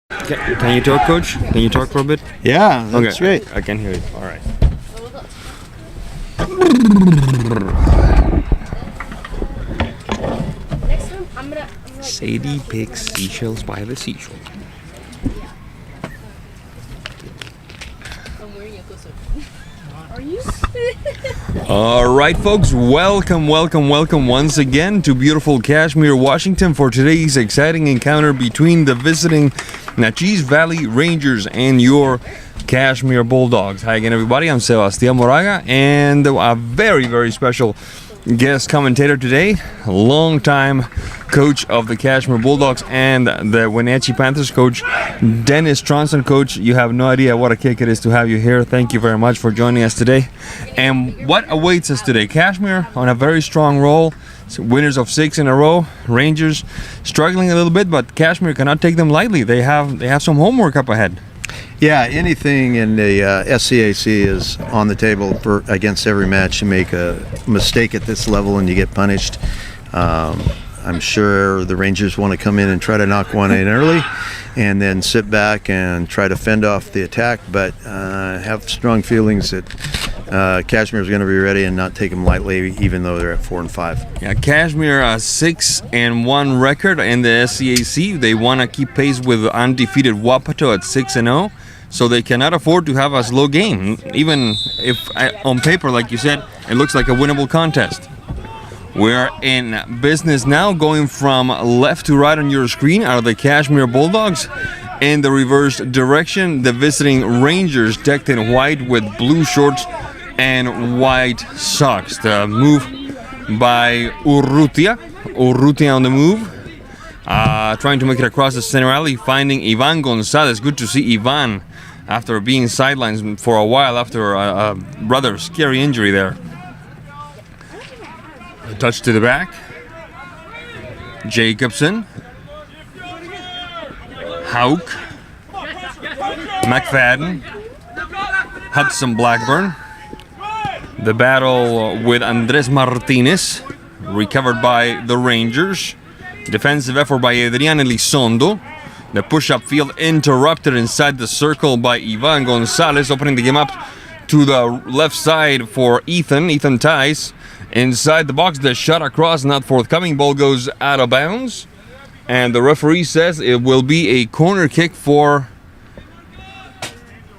Can you talk, Coach? Can you talk for a bit? Yeah, that's great. I can hear you. All right. Sadie picks seashells by the seashore. Are you? All right, folks, welcome once again to beautiful Cashmere, Washington for today's exciting encounter between the visiting Naches Valley Rangers and your Cashmere Bulldogs. Hi again, everybody. I'm Sebastian Moraga, and a very special guest commentator today, longtime coach of the Cashmere Bulldogs and the Wenatchee Panthers, Coach Dennis Tronson. Coach, you have no idea what a kick it is to have you here. Thank you very much for joining us today. And what awaits us today? Cashmere on a very strong roll, winners of 6 in a row. Rangers struggling a little bit, but Cashmere cannot take them lightly. They have some homework up ahead. Yeah, anything in the SCAC is on the table for against every match. You make a mistake at this level and you get punished. I'm sure the Rangers want to come in and try to knock one in early and then sit back and try to fend off the attack, but have strong feelings that Cashmere is going to be ready and not take them lightly, even though they're at 4 and 5. Yeah, Cashmere 6-1 record in the SCAC. They want to keep pace with undefeated Wapato at 6-0, so they cannot afford to have a slow game. Even if on paper, like you said, it looks like a winnable contest. We're in business now, going from left to right on your screen are the Cashmere Bulldogs. In the reverse direction, the visiting Rangers, decked in white with blue shorts and white socks. The move by Urrutia on the move. Trying to make it across the center alley, finding Ivan Gonzalez. Good to see Ivan after being sidelined for a while after a rather scary injury there. A touch to the back. Jacobson. Hauk. McFadden. Hudson Blackburn. The battle with Andres Martinez. Recovered by the Rangers. Defensive effort by Adrian Elizondo. The push-up field interrupted inside the circle by Ivan Gonzalez, opening the game up to the left side for Ethan Tice. Inside the box, the shot across, not forthcoming. Ball goes out of bounds. And the referee says it will be a corner kick for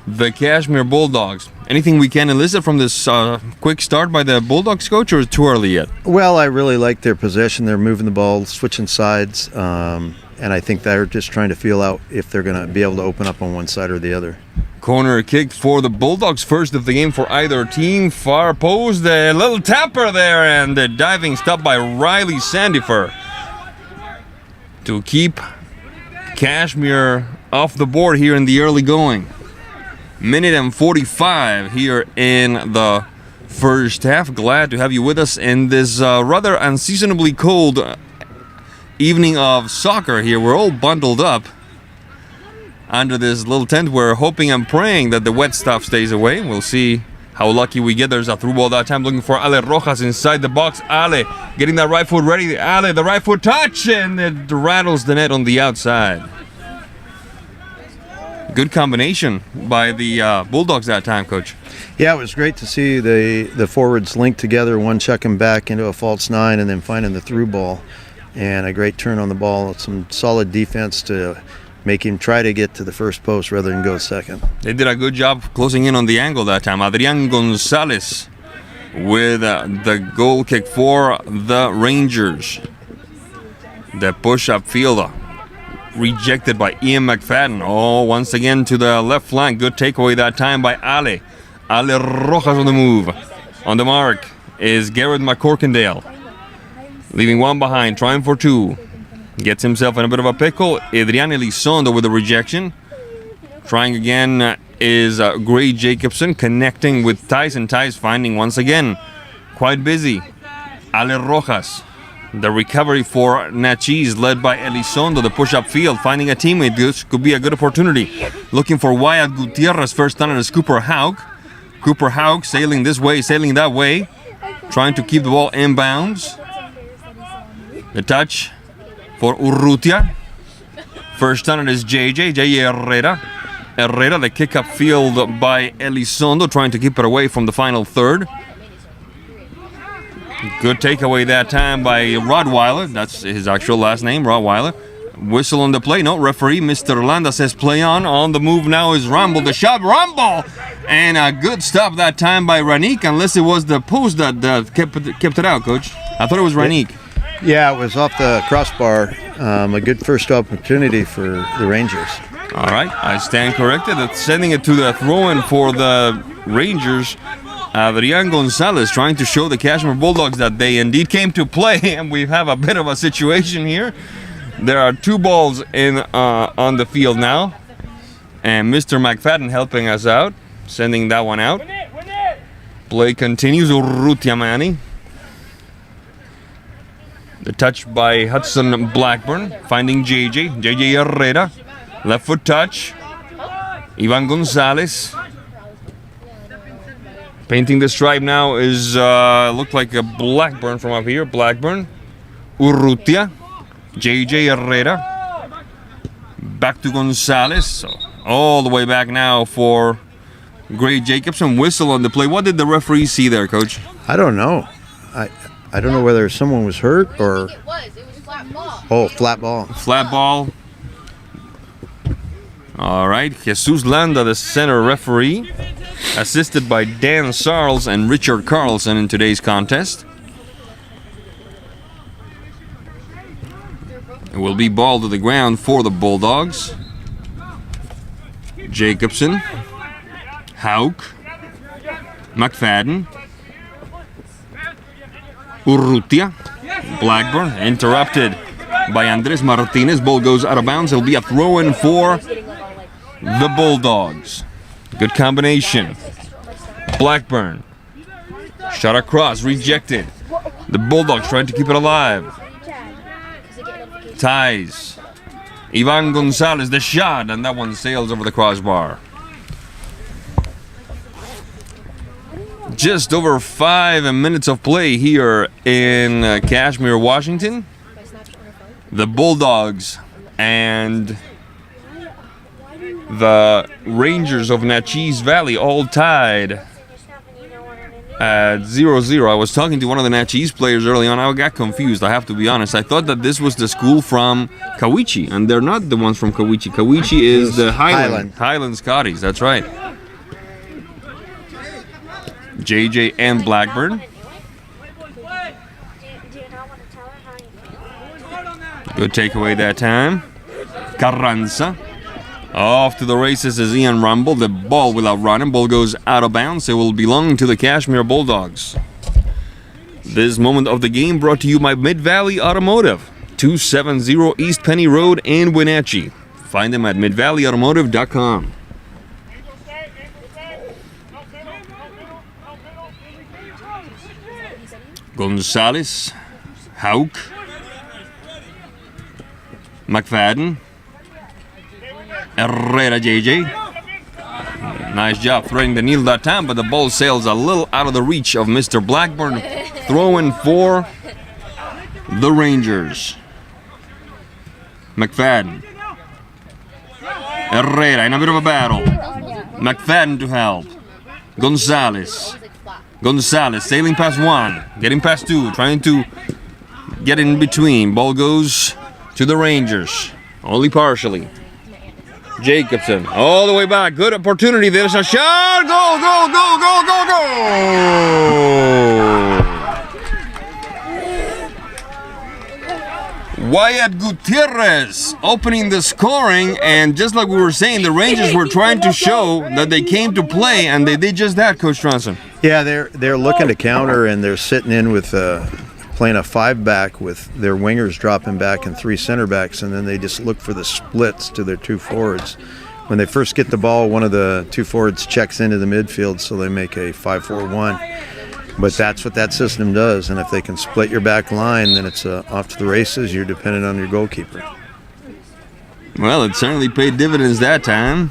the Cashmere Bulldogs. Anything we can elicit from this quick start by the Bulldogs, Coach, or too early yet? Well, I really like their possession. They're moving the ball, switching sides, and I think they're just trying to feel out if they're going to be able to open up on one side or the other. Corner kick for the Bulldogs, first of the game for either team. Far post, the little tapper there, and the diving stop by Riley Sandifer to keep Cashmere off the board here in the early going. Minute and 45 here in the first half. Glad to have you with us in this rather unseasonably cold evening of soccer here. We're all bundled up under this little tent. We're hoping and praying that the wet stuff stays away. We'll see how lucky we get. There's a through ball that time, looking for Ale Rojas inside the box. Ale getting that right foot ready. Ale, the right foot touch, and it rattles the net on the outside. Good combination by the Bulldogs that time, Coach. Yeah, it was great to see the forwards linked together, one checking back into a false 9 and then finding the through ball. And a great turn on the ball. Some solid defense to make him try to get to the first post rather than go second. They did a good job closing in on the angle that time. Adrian Gonzalez with the goal kick for the Rangers. The push-up field rejected by Ian McFadden. Oh, once again to the left flank. Good takeaway that time by Ale. Ale Rojas on the move. On the mark is Garrett McCorkindale. Leaving one behind, trying for 2. Gets himself in a bit of a pickle. Adrian Elizondo with the rejection. Trying again is Gray Jacobson, connecting with Tyson. Tice finding once again. Quite busy. Ale Rojas. The recovery for Naches, led by Elizondo. The push-up field, finding a teammate. This could be a good opportunity. Looking for Wyatt Gutierrez. First time is Cooper Hauk. Cooper Hauk sailing this way, sailing that way. Trying to keep the ball inbounds. The touch for Urrutia. First on it is JJ Herrera. Herrera, the kick up field by Elizondo, trying to keep it away from the final third. Good takeaway that time by Rottweiler. That's his actual last name, Rottweiler. Whistle on the play. No, referee Mr. Landa says play on. On the move now is Rumble. The shot, Rumble! And a good stop that time by Ranik, unless it was the post that kept it out, Coach. I thought it was Ranik. Yeah, it was off the crossbar. A good first opportunity for the Rangers. All right, I stand corrected. It's sending it to the throw-in for the Rangers. Adrian Gonzalez trying to show the Cashmere Bulldogs that they indeed came to play, and we have a bit of a situation here. There are 2 balls on the field now, and Mr. McFadden helping us out, sending that one out. Play continues. Urrutia Manny. The touch by Hudson Blackburn, finding JJ Herrera. Left foot touch. Ivan Gonzalez. Painting the stripe now is, look like a Blackburn from up here. Blackburn. Urrutia. JJ Herrera. Back to Gonzalez. So all the way back now for Gray Jacobson. Whistle on the play. What did the referee see there, Coach? I don't know. I don't know whether someone was hurt or... It was flat ball. Oh, flat ball. Flat ball. All right. Jesus Landa, the center referee, assisted by Dan Sarles and Richard Carlson in today's contest. It will be ball to the ground for the Bulldogs. Jacobson. Hauk. McFadden. Urrutia. Blackburn interrupted by Andres Martinez. Ball goes out of bounds. It'll be a throw-in for the Bulldogs. Good combination. Blackburn. Shot across. Rejected. The Bulldogs trying to keep it alive. Ties. Ivan Gonzalez, the shot, and that one sails over the crossbar. Just over 5 minutes of play here in Cashmere, Washington. The Bulldogs and the Rangers of Naches Valley all tied at 0-0. I was talking to one of the Naches players early on. I got confused, I have to be honest. I thought that this was the school from Kawichi, and they're not the ones from Kawichi. Kawichi is the Highland Scotties, that's right. JJ and Blackburn. Good takeaway that time. Carranza. Off to the races is Ian Rumble. The ball will outrun him. Ball goes out of bounds. It will belong to the Cashmere Bulldogs. This moment of the game brought to you by Mid-Valley Automotive. 270 East Penny Road in Wenatchee. Find them at midvalleyautomotive.com. Gonzalez, Hauk, McFadden, Herrera JJ. Nice job threading the needle that time, but the ball sails a little out of the reach of Mr. Blackburn. Throwing for the Rangers. McFadden. Herrera in a bit of a battle. McFadden to help. Gonzalez. Gonzalez sailing past 1, getting past 2, trying to get in between. Ball goes to the Rangers, only partially. Jacobson all the way back. Good opportunity. There's a shot. Go, go, go, go, go, go. Wyatt Gutierrez opening the scoring, and just like we were saying, the Rangers were trying to show that they came to play, and they did just that, Coach Johnson. Yeah, they're looking to counter, and they're sitting in with playing a 5-back with their wingers dropping back and 3 center backs, and then they just look for the splits to their 2 forwards. When they first get the ball, one of the 2 forwards checks into the midfield, so they make a 5-4-1. But that's what that system does, and if they can split your back line, then it's off to the races. You're dependent on your goalkeeper. Well, it certainly paid dividends that time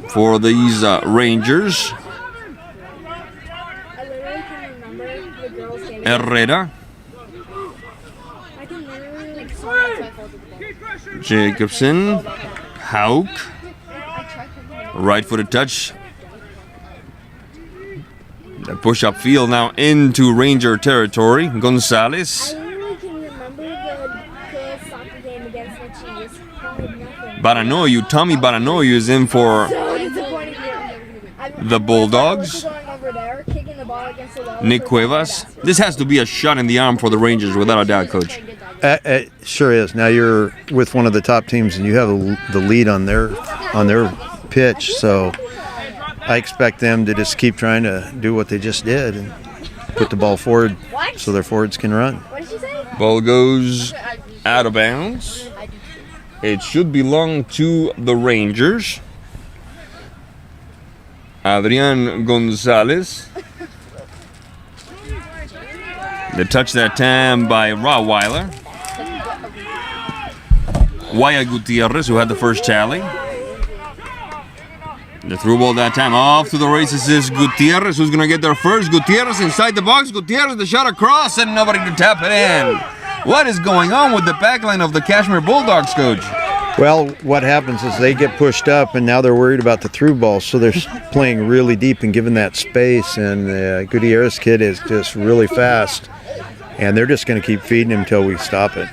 for these Rangers. Herrera. Jacobson. Hauk. Right footed touch. The push up field now into Ranger territory. Gonzalez. I literally can remember the soccer game against Naches. Baranoyu, Tommy Baranoyu is in for So disappointing here. the Bulldogs. Going over there, kicking the ball against the wall. Nick Cuevas. This has to be a shot in the arm for the Rangers, without a doubt, Coach. It sure is. Now you're with one of the top teams, and you have the lead on their pitch. So I expect them to just keep trying to do what they just did and put the ball forward so their forwards can run. What did you say? Ball goes out of bounds. It should belong to the Rangers. Adrian Gonzalez. The touch that time by Rottweiler. Waya Gutierrez, who had the first tally. The through ball that time off to the races is Gutierrez, who's going to get there first. Gutierrez inside the box. Gutierrez, the shot across, and nobody to tap it in. What is going on with the backline of the Cashmere Bulldogs, Coach? Well, what happens is they get pushed up, and now they're worried about the through ball, so they're playing really deep and giving that space. And Gutierrez kid is just really fast, and they're just going to keep feeding him until we stop it.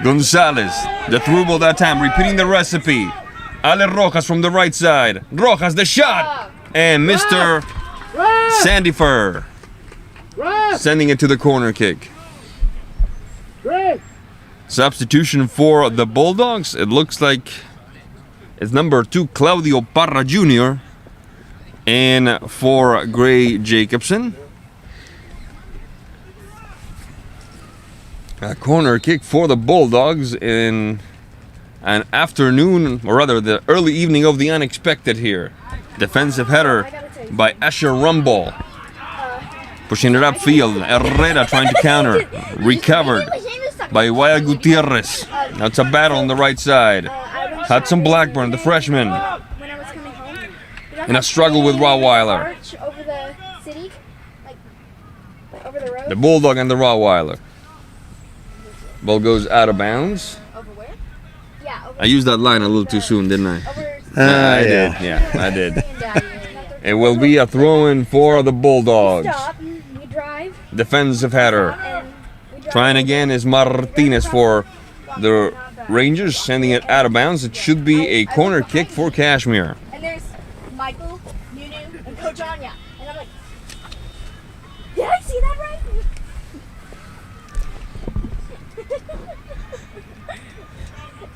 Gonzalez, the through ball that time, repeating the recipe. Ale Rojas from the right side. Rojas, the shot, and Mr. Sandifer sending it to the corner kick. Substitution for the Bulldogs. It looks like it's number 2, Claudio Parra Jr. And for Gray Jacobson. A corner kick for the Bulldogs in an afternoon, or rather the early evening of the unexpected here. Defensive header by Asher Rumble. Pushing it upfield. Herrera trying to counter. Recovered by Waya Gutierrez. That's a battle on the right side. Hudson Blackburn, the freshman, When I was coming home, in a struggle with Rottweiler. over the city, like over the road. The Bulldog and the Rottweiler. Ball goes out of bounds. Over where? Yeah, over. I used that line a little too soon, didn't I? Over. I did. Yeah. Yeah, I did. It will be a throw-in for the Bulldogs. Stop. We drive. Defensive header. And we drive. Trying again is Martinez for the Rangers, sending it out of bounds. It should be a corner kick for Cashmere. And there's Michael, Nunu, and Coach Anya. And I'm like, did I see that right?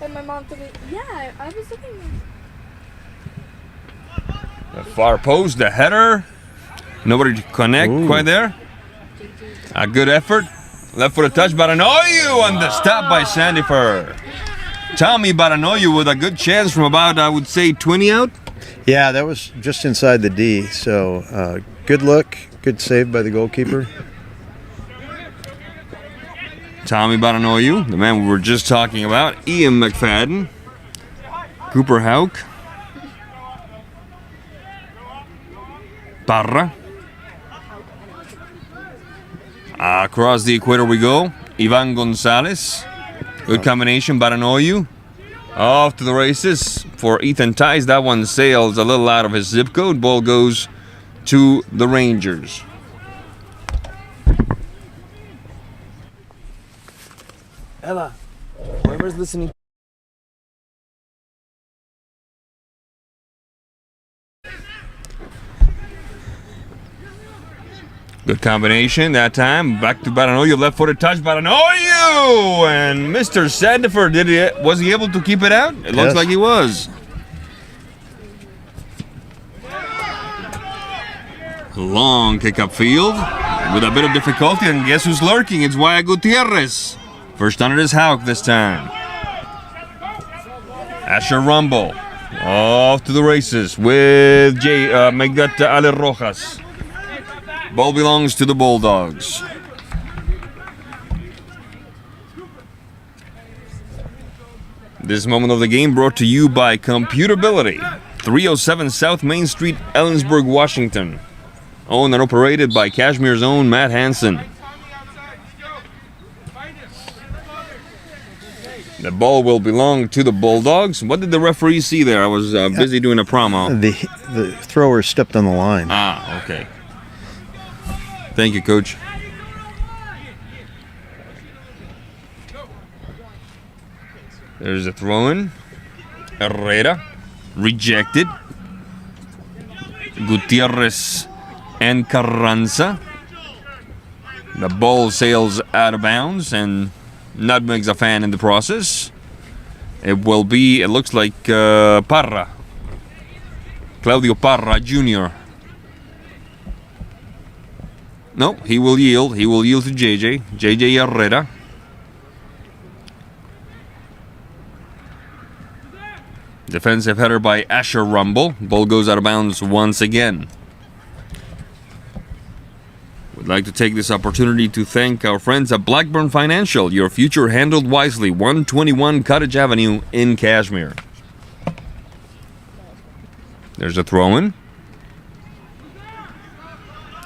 And my mom told me, yeah, I was looking. The far post, the header. Nobody to connect quite there. A good effort. Left foot a touch, Baranoyu on the stop by Sandifer. Tommy Baranoyu with a good chance from about, I would say, 20 out. Yeah, that was just inside the D. So good look, good save by the goalkeeper. Tommy Baranoyu, the man we were just talking about. Ian McFadden. Cooper Hauk. Parra. Across the equator we go. Ivan Gonzalez. Good combination. Baranoyu. Off to the races for Ethan Tice. That one sails a little out of his zip code. Ball goes to the Rangers. Ella, whoever's listening. Good combination that time. Back to Baranoyu. Left-footed touch. Baranoyu! And Mr. Sandifer, was he able to keep it out? It looks Yes. like he was. Long kick up field with a bit of difficulty. And guess who's lurking? It's Waya Gutierrez. First on it is Hauk this time. Asher Rumble. Off to the races with Megata Ale Rojas. Ball belongs to the Bulldogs. This moment of the game brought to you by Computability. 307 South Main Street, Ellensburg, Washington. Owned and operated by Cashmere's own Matt Hansen. The ball will belong to the Bulldogs. What did the referee see there? I was busy doing a promo. The thrower stepped on the line. Ah, okay. Thank you, Coach. There's a throw-in. Herrera. Rejected. Gutierrez and Carranza. The ball sails out of bounds and nutmegs a fan in the process. It will be, it looks like Parra. Claudio Parra Jr. No, he will yield. He will yield to JJ. JJ Herrera. Defensive header by Asher Rumble. Ball goes out of bounds once again. Would like to take this opportunity to thank our friends at Blackburn Financial. Your future handled wisely. 121 Cottage Avenue in Cashmere. There's a throw-in.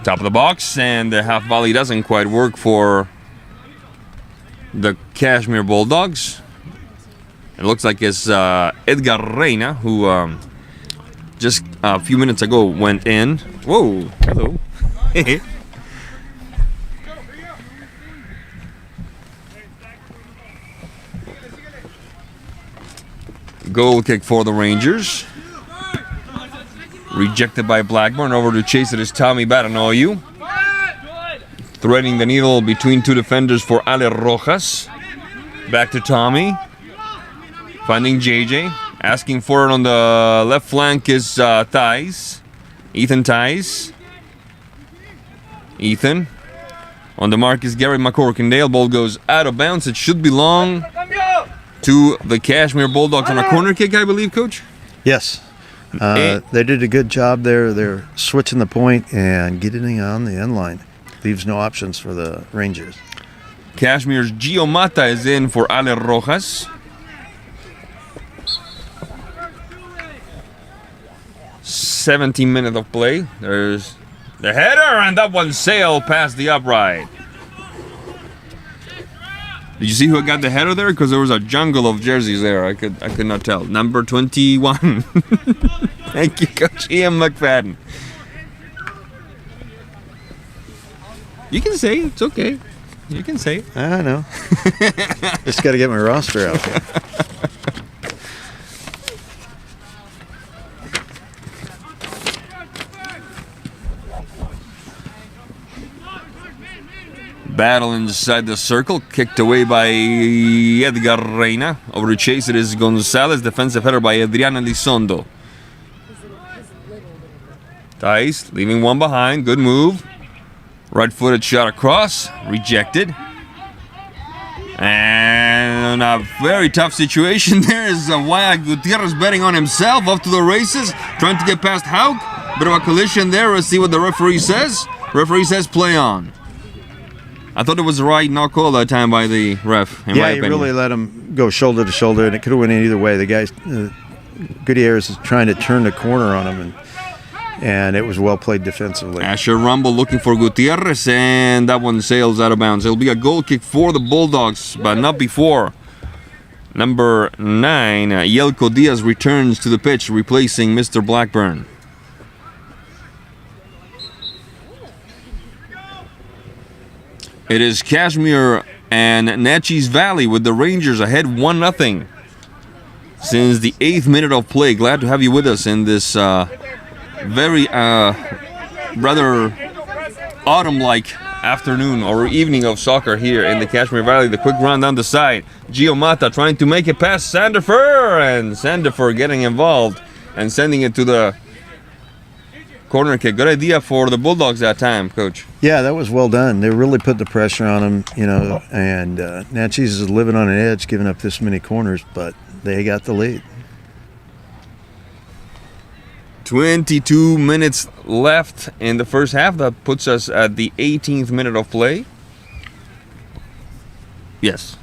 Top of the box, and the half volley doesn't quite work for the Cashmere Bulldogs. It looks like it's Edgar Reina, who just a few minutes ago went in. Whoa, hello. Goal kick for the Rangers. Rejected by Blackburn. Over to chase it is Tommy Baranoyu. Threading the needle between two defenders for Ale Rojas. Back to Tommy. Finding JJ. Asking for it on the left flank is Thais. Ethan Thais. Ethan. On the mark is Gary McCorkindale. Ball goes out of bounds. It should belong to the Cashmere Bulldogs on a corner kick, I believe, Coach? Yes. They did a good job there. They're switching the point and getting on the end line. Leaves no options for the Rangers. Cashmere's Gio Mata is in for Ale Rojas. "17 minutes of play. There's the header, and that one sailed past the upright. Did you see who got the header there? Because there was a jungle of jerseys there. I could not tell. Number 21. Thank you, Coach Ian McFadden. You can say it. It's okay. You can say it. I know. Just got to get my roster out there. Battle inside the circle, kicked away by Edgar Reina. Over to chase it is Gonzalez, defensive header by Adriana Lizondo. Thais leaving one behind, good move. Right-footed shot across, rejected. And a very tough situation there is Wyatt Gutierrez betting on himself, off to the races, trying to get past Hauk. Bit of a collision there, let's see what the referee says. Referee says play on. I thought it was the right no call that time by the ref. In my he opinion. really let him go shoulder to shoulder, and it could have went either way. The guy, Gutierrez, is trying to turn the corner on him, and it was well played defensively. Asher Rumble looking for Gutierrez, and that one sails out of bounds. It'll be a goal kick for the Bulldogs, but not before. Number 9, Yelko Diaz returns to the pitch, replacing Mr. Blackburn. It is Cashmere and Naches Valley with the Rangers ahead 1-0 since the 8th minute of play. Glad to have you with us in this very rather autumn-like afternoon or evening of soccer here in the Cashmere Valley. The quick run down the side. Gio Mata trying to make it past Sandifer, and Sandifer getting involved and sending it to the corner kick. Good idea for the Bulldogs that time, Coach. Yeah, that was well done. They really put the pressure on him, and Naches is living on an edge, giving up this many corners, but they got the lead. 22 minutes left in the first half. That puts us at the 18th minute of play. Yes.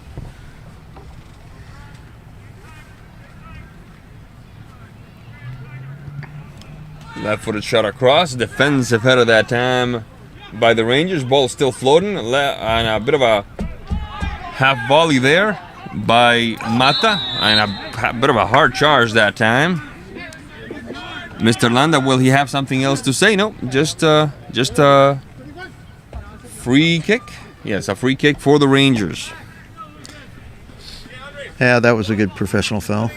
Left-footed shot across. Defensive header that time by the Rangers. Ball still floating. And a bit of a half volley there by Mata, and a bit of a hard charge that time. Mr. Landa, will he have something else to say? No, just a free kick. Yes, a free kick for the Rangers. Yeah, that was a good professional foul.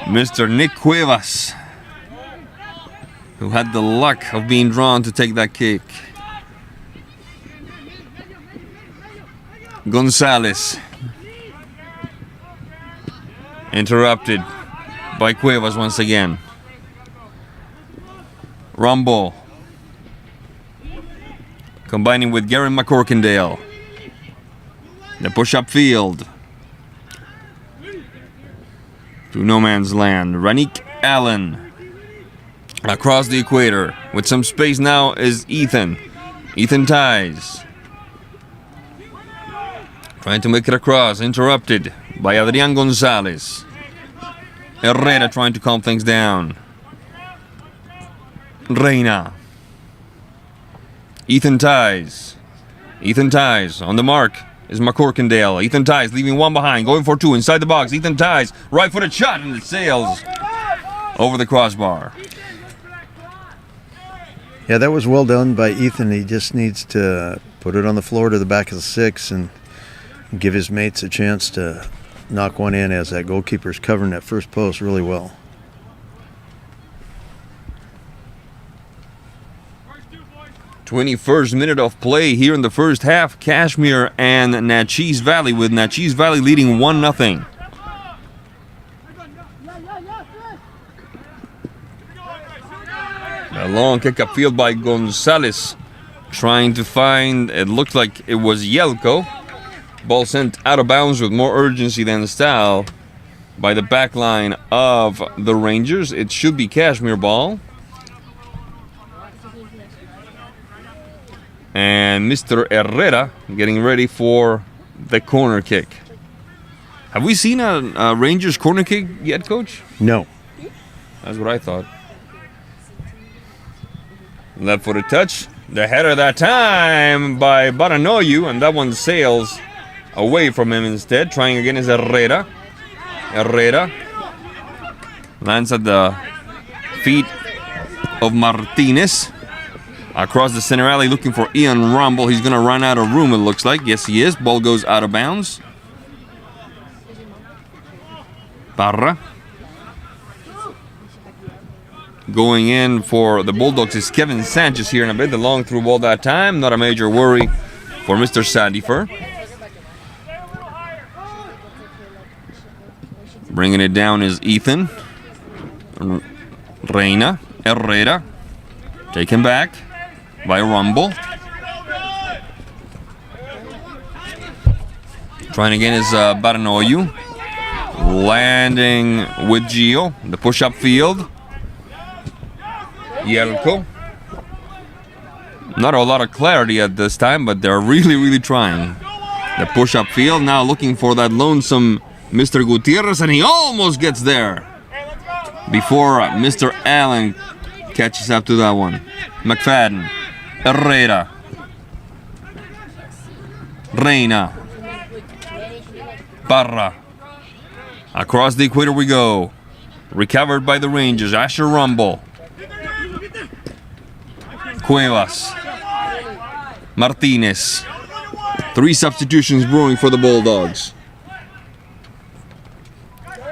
Mr. Nick Cuevas, who had the luck of being drawn to take that kick. Gonzalez. Interrupted by Cuevas once again. Rumble. Combining with Gary McCorkindale. The push-up field. To no man's land. Ranik Allen. Across the equator. With some space now is Ethan. Ethan ties. Trying to make it across. Interrupted by Adrian Gonzalez. Herrera trying to calm things down. Reina. Ethan ties. Ethan ties. On the mark is McCorkindale. Ethan ties, leaving one behind. Going for two inside the box. Ethan ties. Right-footed shot, and it sails over the crossbar. Yeah, that was well done by Ethan. He just needs to put it on the floor to the back of the six and give his mates a chance to knock one in, as that goalkeeper's covering that first post really well. '21st minute of play here in the first half. Cashmere and Naches Valley, with Naches Valley leading 1-0. A long kick upfield by Gonzalez, trying to find, it looked like it was Yelko. Ball sent out of bounds with more urgency than style by the back line of the Rangers. It should be Cashmere ball. And Mr. Herrera getting ready for the corner kick. Have we seen a Rangers corner kick yet, Coach? No. That's what I thought. Left-footed touch. The header that time by Baranoyu, and that one sails away from him instead. Trying again is Herrera. Herrera lands at the feet of Martinez. Across the center alley looking for Ian Rumble. He's going to run out of room, it looks like. Yes, he is. Ball goes out of bounds. Parra. Going in for the Bulldogs is Kevin Sanchez here in a bit. The long through ball that time. Not a major worry for Mr. Sandifer. Bringing it down is Ethan. Reina. Herrera. Taken back by Rumble. Trying again is Baranoyu. Landing with Gio. The push-up field. Yelko. Not a lot of clarity at this time, but they're really trying. The push-up field now looking for that lonesome Mr. Gutierrez, and he almost gets there before Mr. Allen catches up to that one. McFadden. Herrera. Reina. Parra. Across the equator we go. Recovered by the Rangers. Asher Rumble. Cuevas. Martinez. 3 substitutions brewing for the Bulldogs.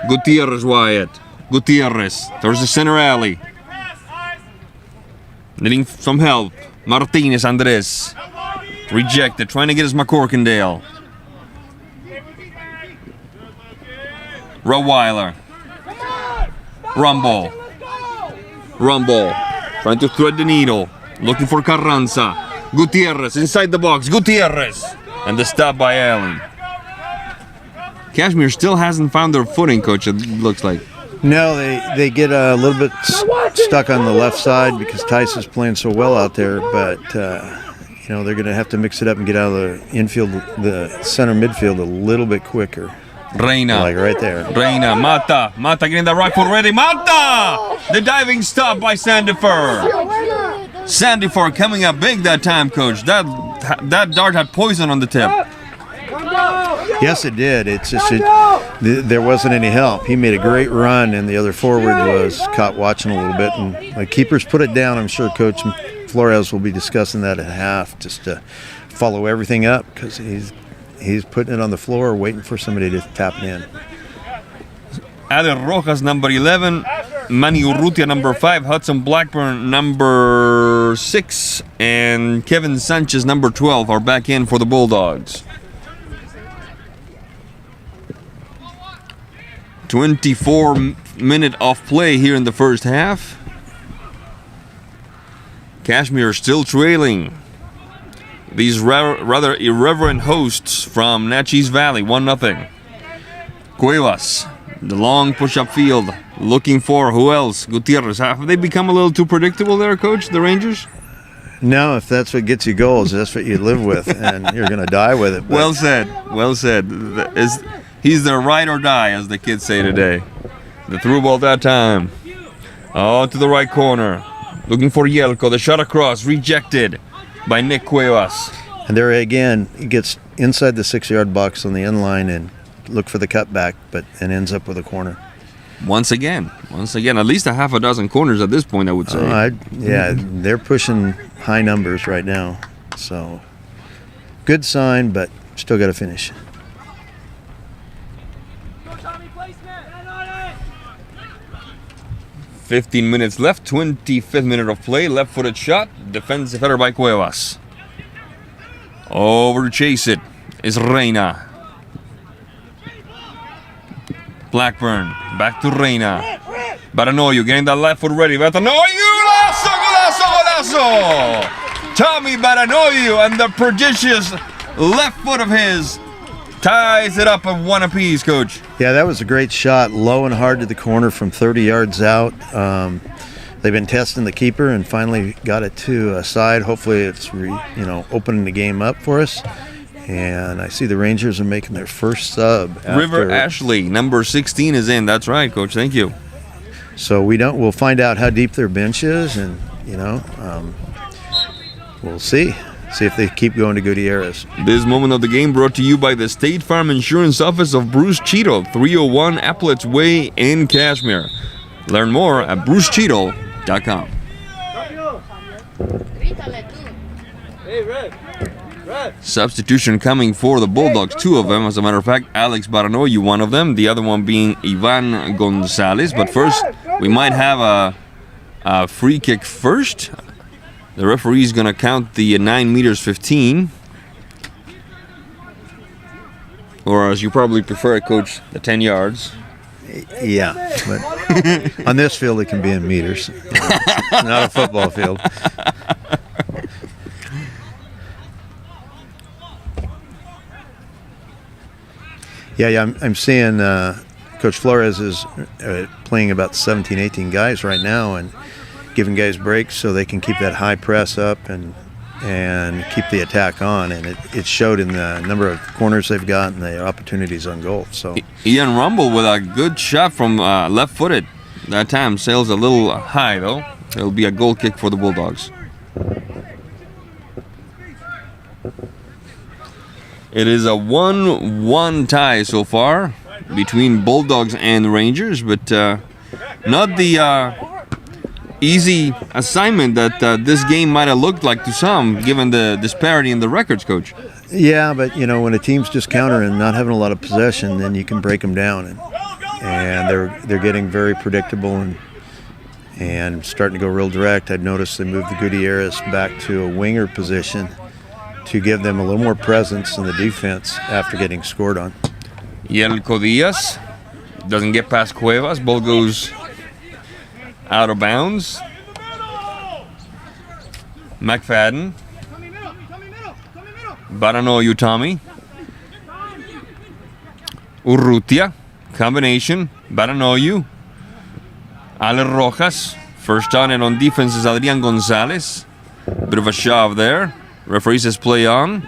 Gutierrez Wyatt. Gutierrez towards the center alley. Needing some help. Martinez Andres. Rejected. Trying to get his McCorkindale. Rottweiler. Rumble. Rumble. Trying to thread the needle. Looking for Carranza. Gutierrez inside the box. Gutierrez. And the stop by Allen. Cashmere still hasn't found their footing, Coach, it looks like. No, they get a little bit stuck on the left side because Tice is playing so well out there, but they're going to have to mix it up and get out of the infield, the center midfield a little bit quicker. Reina. Like right there. Reina. Mata. Mata getting the right foot ready. Mata! The diving stop by Sandifer. Sandy Ford coming up big that time, Coach. That dart had poison on the tip. Yes, it did. It's just there wasn't any help. He made a great run, and the other forward was caught watching a little bit. And the keepers put it down. I'm sure Coach Flores will be discussing that at half, just to follow everything up, because he's putting it on the floor, waiting for somebody to tap it in. Ale Rojas, number 11. Manny Urrutia, number 5. Hudson Blackburn, number 6. And Kevin Sanchez, number 12, are back in for the Bulldogs. 24-minute off play here in the first half. Cashmere still trailing these rather irreverent hosts from Naches Valley, 1-0. Cuevas, the long push-up field, looking for who else? Gutierrez. Have they become a little too predictable there, Coach, the Rangers? No, if that's what gets you goals, that's what you live with, and you're going to die with it. But Well said. Well said. He's the ride or die, as the kids say today. The through ball that time. Oh, to the right corner. Looking for Yelko. The shot across. Rejected by Nick Cuevas. And there again, he gets inside the 6-yard box on the end line and look for the cutback, and ends up with a corner. Once again, at least a half a dozen corners at this point, I would say. They're pushing high numbers right now. So, good sign, but still got to finish. "15 minutes left, 25th minute of play, left-footed shot, defensive header by Cuevas. Over to chase it is Reina. Blackburn, back to Reina. Baranoyu getting that left foot ready. Baranoyu, golazo! Tommy Baranoyu, and the prodigious left foot of his ties it up at 1 apiece, Coach. Yeah, that was a great shot, low and hard to the corner from 30 yards out. They've been testing the keeper and finally got it to a side. Hopefully it's opening the game up for us. And I see the Rangers are making their first sub. River Ashley, number 16, is in. That's right, Coach. Thank you. So we'll find out how deep their bench is, and we'll see if they keep going to Gutierrez. This moment of the game brought to you by the State Farm Insurance Office of Bruce Cheadle, 301 Applets Way in Cashmere. Learn more at brucecheadle.com. Substitution coming for the Bulldogs, 2 of them. As a matter of fact, Alex Baranoyu, one of them, the other one being Ivan Gonzalez. But first, we might have a free kick first. The referee is going to count the 9 meters 15. Or as you probably prefer it, Coach, the 10 yards. Yeah, but on this field it can be in meters. It's not a football field. Yeah, I'm seeing Coach Flores is playing about 17, 18 guys right now and giving guys breaks so they can keep that high press up and keep the attack on. And it showed in the number of corners they've got and the opportunities on goal. So Ian Rumble with a good shot from left-footed. That time sails a little high, though. It'll be a goal kick for the Bulldogs. It is a 1-1 tie so far between Bulldogs and Rangers, but not the easy assignment that this game might have looked like to some, given the disparity in the records, Coach. Yeah, but when a team's just countering and not having a lot of possession, then you can break them down, and they're getting very predictable and starting to go real direct. I've noticed they moved the Gutierrez back to a winger position to give them a little more presence in the defense after getting scored on. Yelko Diaz doesn't get past Cuevas. Ball goes out of bounds. McFadden. Baranoyu Tommy. Urrutia. Combination. Baranoyu. Ale Rojas. First on and on defense is Adrian Gonzalez. Bit of a shove there. Referee says play on.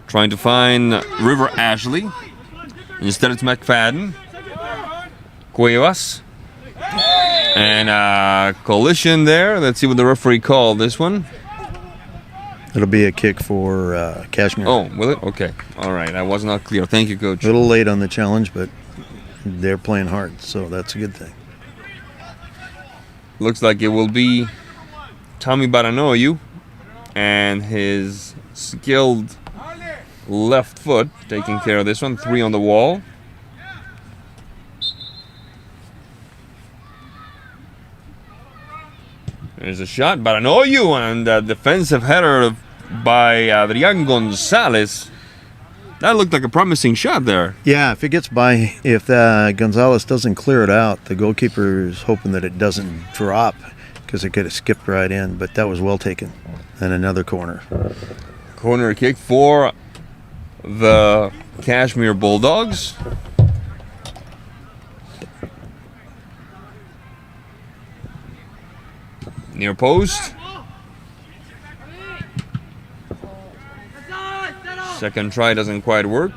Trying to find River Ashley. Instead it's McFadden. Cuevas. And collision there. Let's see what the referee called this one. It'll be a kick for Cashmere. Oh, will it? Okay. All right. That was not clear. Thank you, Coach. A little late on the challenge, but they're playing hard, so that's a good thing. Looks like it will be Tommy Baranoyu and his skilled left foot taking care of this one. 3 on the wall. There's a shot. Baranoyu and a defensive header by Adrian Gonzalez. That looked like a promising shot there. Yeah, if it gets by, if Gonzalez doesn't clear it out, the goalkeeper is hoping that it doesn't drop because it could have skipped right in, but that was well taken. And another corner. Corner kick for the Cashmere Bulldogs. Near post. Second try doesn't quite work.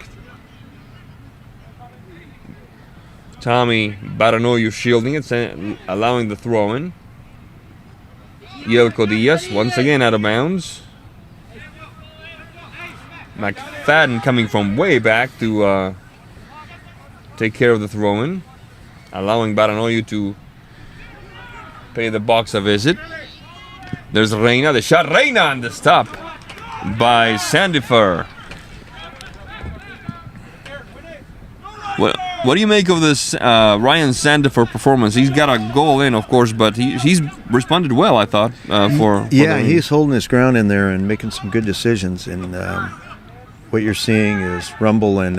Tommy Baranoyu shielding it, allowing the throw in. Yelko Diaz once again out of bounds. McFadden coming from way back to take care of the throw in, allowing Baranoyu to pay the box a visit. There's Reina, the shot. Reina on the stop by Sandifer. What do you make of this Ryan Sandifer performance? He's got a goal in, of course, but he's responded well, I thought. He's holding his ground in there and making some good decisions. And what you're seeing is Rumble and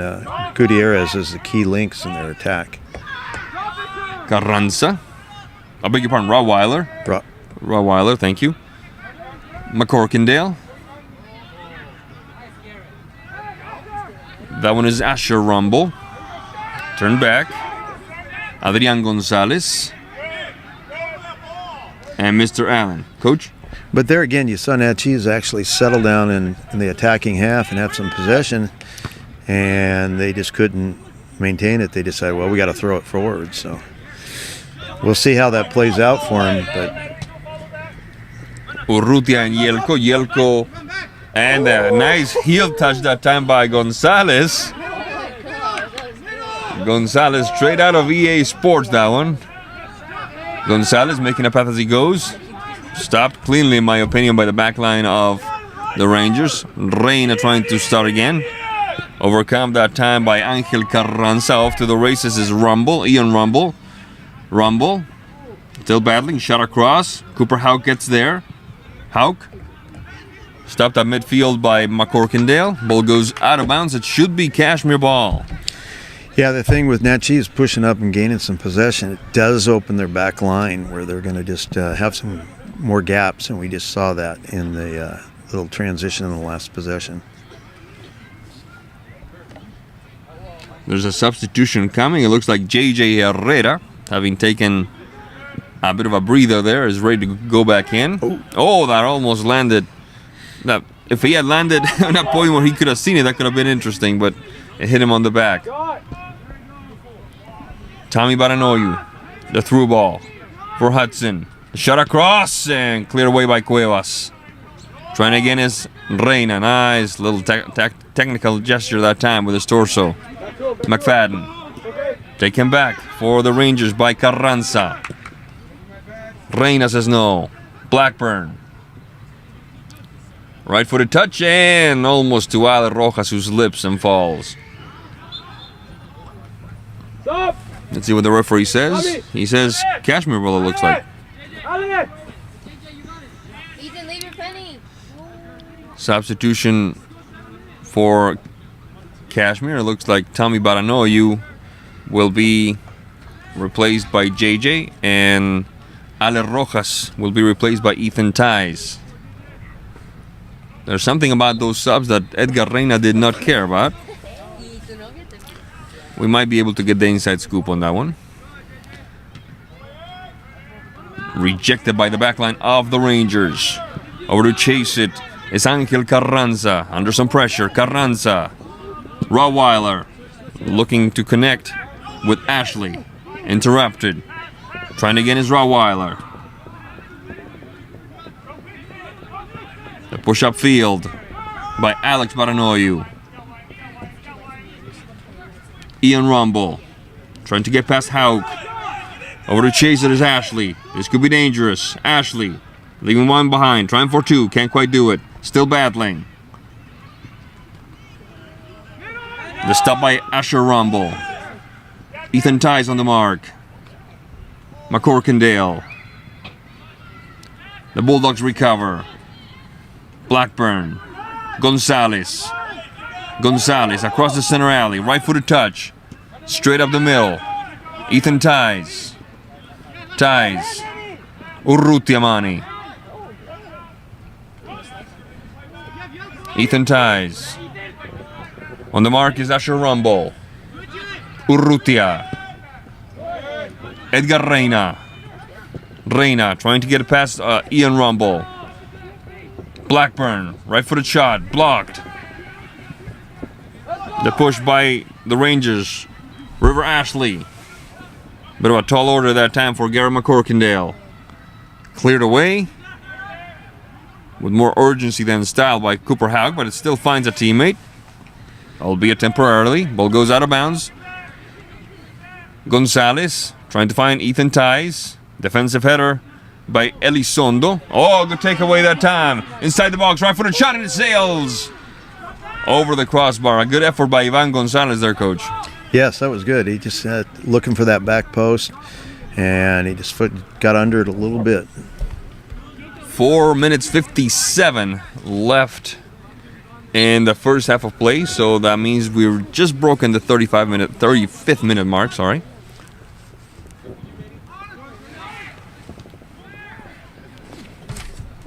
Gutierrez as the key links in their attack. Carranza. I beg your pardon, Raweiler. Raweiler, thank you. McCorkindale. That one is Asher Rumble. Turn back. Adrian Gonzalez. And Mr. Allen. Coach? But there again, you saw Naches actually settle down in the attacking half and have some possession, and they just couldn't maintain it. They decided, well, we got to throw it forward. So we'll see how that plays out for him. But Urrutia and Yelko, and a nice heel touch that time by Gonzalez. Gonzalez straight out of EA Sports, that one. Gonzalez making a path as he goes. Stopped cleanly, in my opinion, by the back line of the Rangers. Reina trying to start again. Overcome that time by Angel Carranza. Off to the races is Rumble, Ian Rumble. Rumble, still battling, shot across. Cooper Houck gets there. Houck, stopped at midfield by McCorkindale. Ball goes out of bounds. It should be Cashmere ball. Yeah, the thing with Naches pushing up and gaining some possession, it does open their back line where they're going to just have some more gaps, and we just saw that in the little transition in the last possession. There's a substitution coming. It looks like J.J. Herrera, having taken a bit of a breather there, is ready to go back in. Oh, that almost landed. That, if he had landed on a point where he could have seen it, that could have been interesting, but it hit him on the back. Tommy Baranoyu, the through ball for Hudson. Shot across and cleared away by Cuevas. Trying again is Reina. Nice little technical gesture that time with his torso. McFadden. Taken back for the Rangers by Carranza. Reina says no. Blackburn. Right-footed touch and almost to Ale Rojas, who slips and falls. Stop. Let's see what the referee says. He says Cashmere ball, it looks like. Ethan, leave your penny. Substitution for Cashmere. It looks like Tommy Baranoyu will be replaced by JJ, and Ale Rojas will be replaced by Ethan Ties. There's something about those subs that Edgar Reina did not care about. We might be able to get the inside scoop on that one. Rejected by the backline of the Rangers. Over to chase it is Angel Carranza. Under some pressure, Carranza. Raweiler looking to connect with Ashley. Interrupted. Trying again is Rottweiler. The push up field by Alex Baranoyu. Ian Rumble trying to get past Hauk. Over to chase it is Ashley. This could be dangerous. Ashley leaving one behind. Trying for two. Can't quite do it. Still battling. The stop by Asher Rumble. Ethan Ties on the mark. McCorkindale. The Bulldogs recover. Blackburn. Gonzalez. Gonzalez across the center alley. Right-footed touch. Straight up the middle. Ethan Ties. Ties. Urrutiamani. Ethan Ties. On the mark is Asher Rumble. Urrutia. Edgar Reina. Reina trying to get past Ian Rumble. Blackburn. Right-footed shot. Blocked. The push by the Rangers. River Ashley. Bit of a tall order that time for Gary McCorkindale. Cleared away. With more urgency than style by Cooper Haug, but it still finds a teammate. Albeit temporarily. Ball goes out of bounds. Gonzalez trying to find Ethan Ties. Defensive header by Elizondo. Oh, good takeaway that time. Inside the box, right-footed shot, and it sails over the crossbar. A good effort by Ivan Gonzalez there, Coach. Yes, that was good. He just looking for that back post, and he just got under it a little bit. 4 minutes 57 left in the first half of play, so that means we've just broken the 35th minute mark, sorry.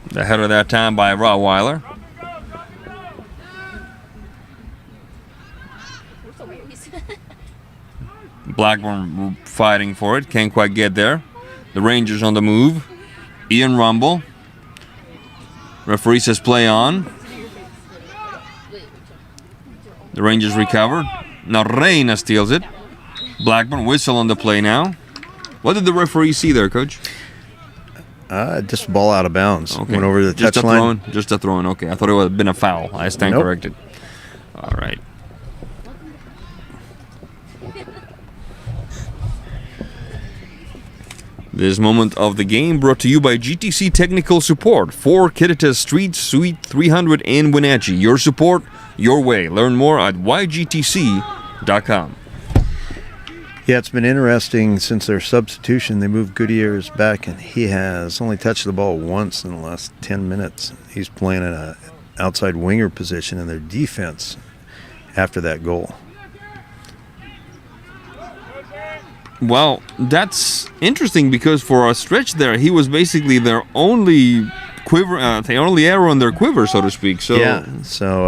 The header that time by Rottweiler. Blackburn fighting for it, can't quite get there. The Rangers on the move. Ian Rumble. Referee says play on. The Rangers recovered. Now Reina steals it. Blackburn whistle on the play now. What did the referee see there, Coach? Just ball out of bounds. Okay. Went over the touch line. Just a throw-in. Okay, I thought it would have been a foul. I stand Nope. corrected. All right. This moment of the game brought to you by GTC Technical Support, 4 Kittitas Street, Suite 300 in Wenatchee. Your support, your way. Learn more at ygtc.com. Yeah, it's been interesting since their substitution. They moved Gutierrez back, and he has only touched the ball once in the last 10 minutes. He's playing in an outside winger position in their defense after that goal. Well, that's interesting because for a stretch there, he was basically their only quiver, the only arrow in their quiver, so to speak. So yeah, so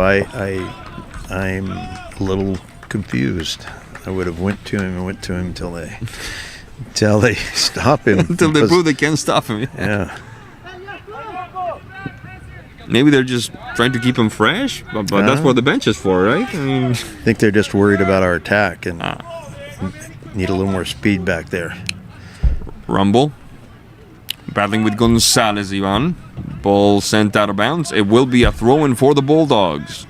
I'm a little confused. I would have went to him until they stop him. Until they prove they can't stop him. Yeah. Maybe they're just trying to keep him fresh, but that's what the bench is for, right? I mean, I think they're just worried about our attack and need a little more speed back there. Rumble battling with Gonzalez, Ivan. Ball sent out of bounds. It will be a throw-in for the Bulldogs.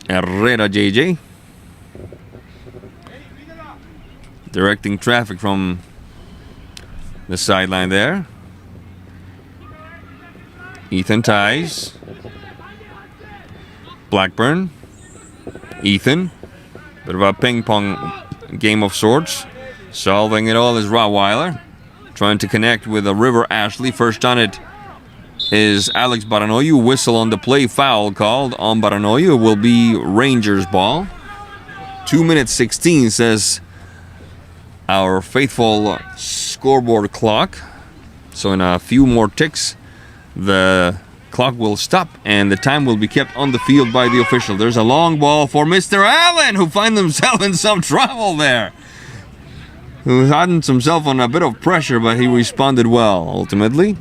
Herrera JJ directing traffic from the sideline there. Ethan Ties. Blackburn. Ethan. Bit of a ping-pong game of sorts. Solving it all is Rottweiler. Trying to connect with a River Ashley. First on it is Alex Baranoyu. Whistle on the play. Foul called on Baranoyu. It will be Rangers ball. 2 minutes 16 says our faithful scoreboard clock. So in a few more ticks, the clock will stop and the time will be kept on the field by the official. There's a long ball for Mr. Allen, who finds himself in some trouble there. Who had himself on a bit of pressure, but he responded well ultimately.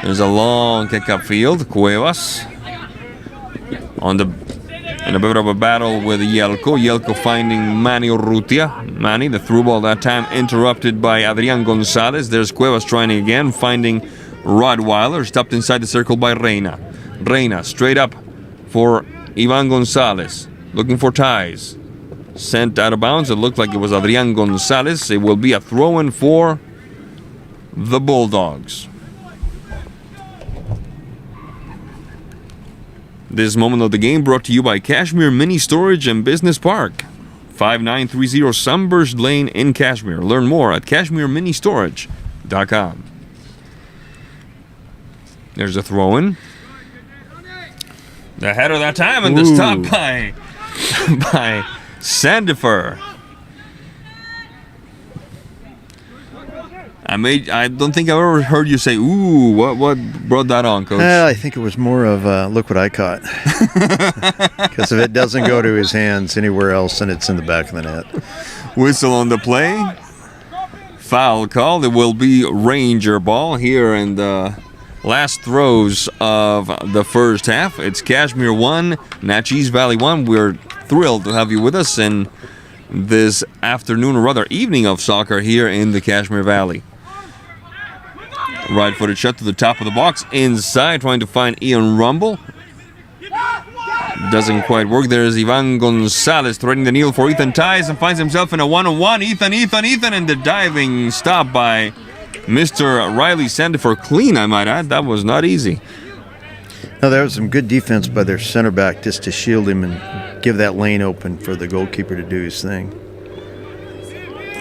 There's a long kick up field. Cuevas on the in a bit of a battle with Yelko. Yelko finding Manny Urrutia. Manny, the through ball that time interrupted by Adrian Gonzalez. There's Cuevas trying again, finding Rottweiler. Stopped inside the circle by Reina. Reina straight up for Ivan Gonzalez. Looking for ties. Sent out of bounds. It looked like it was Adrian Gonzalez. It will be a throw-in for the Bulldogs. This moment of the game brought to you by Cashmere Mini Storage and Business Park. 5930 Sunburst Lane in Cashmere. Learn more at cashmereministorage.com. There's a throw-in. The header that time and the stop by Sandifer. I don't think I've ever heard you say, ooh, what brought that on, Coach? I think it was more of look what I caught. Because if it doesn't go to his hands anywhere else, then it's in the back of the net. Whistle on the play. Foul call. It will be Ranger ball here in the last throws of the first half. It's Cashmere 1, Naches Valley 1. We're thrilled to have you with us in this afternoon, or rather evening, of soccer here in the Cashmere Valley. Right-footed shot to the top of the box. Inside, trying to find Ian Rumble. Doesn't quite work. There's Ivan Gonzalez threading the needle for Ethan Ties and finds himself in a one-on-one. Ethan, and the diving stop by Mr. Riley Sandifer. Clean, I might add. That was not easy. Now, there was some good defense by their center back just to shield him and give that lane open for the goalkeeper to do his thing.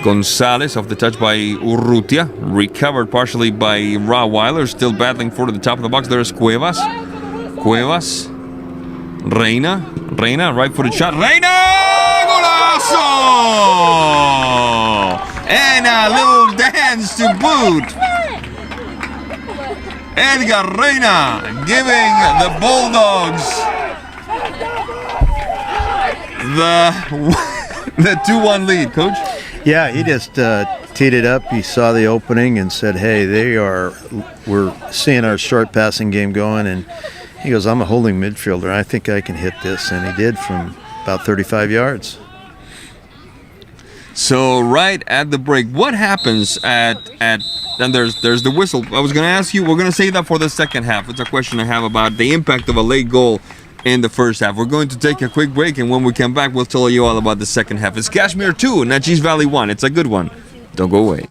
Gonzalez off the touch by Urrutia. Recovered partially by Rottweiler. Still battling for the top of the box. There's Cuevas. Reina, right-footed shot. Reina! Golazo! And a little dance to boot. Edgar Reina giving the Bulldogs the 2-1 lead, Coach. Yeah, he just teed it up. He saw the opening and said, hey, we're seeing our short passing game going. And he goes, I'm a holding midfielder. I think I can hit this. And he did from about 35 yards. So right at the break, what happens and there's the whistle. I was going to ask you, we're going to save that for the second half. It's a question I have about the impact of a late goal in the first half. We're going to take a quick break, and when we come back, we'll tell you all about the second half. It's Cashmere 2, Naches Valley 1. It's a good one. Don't go away.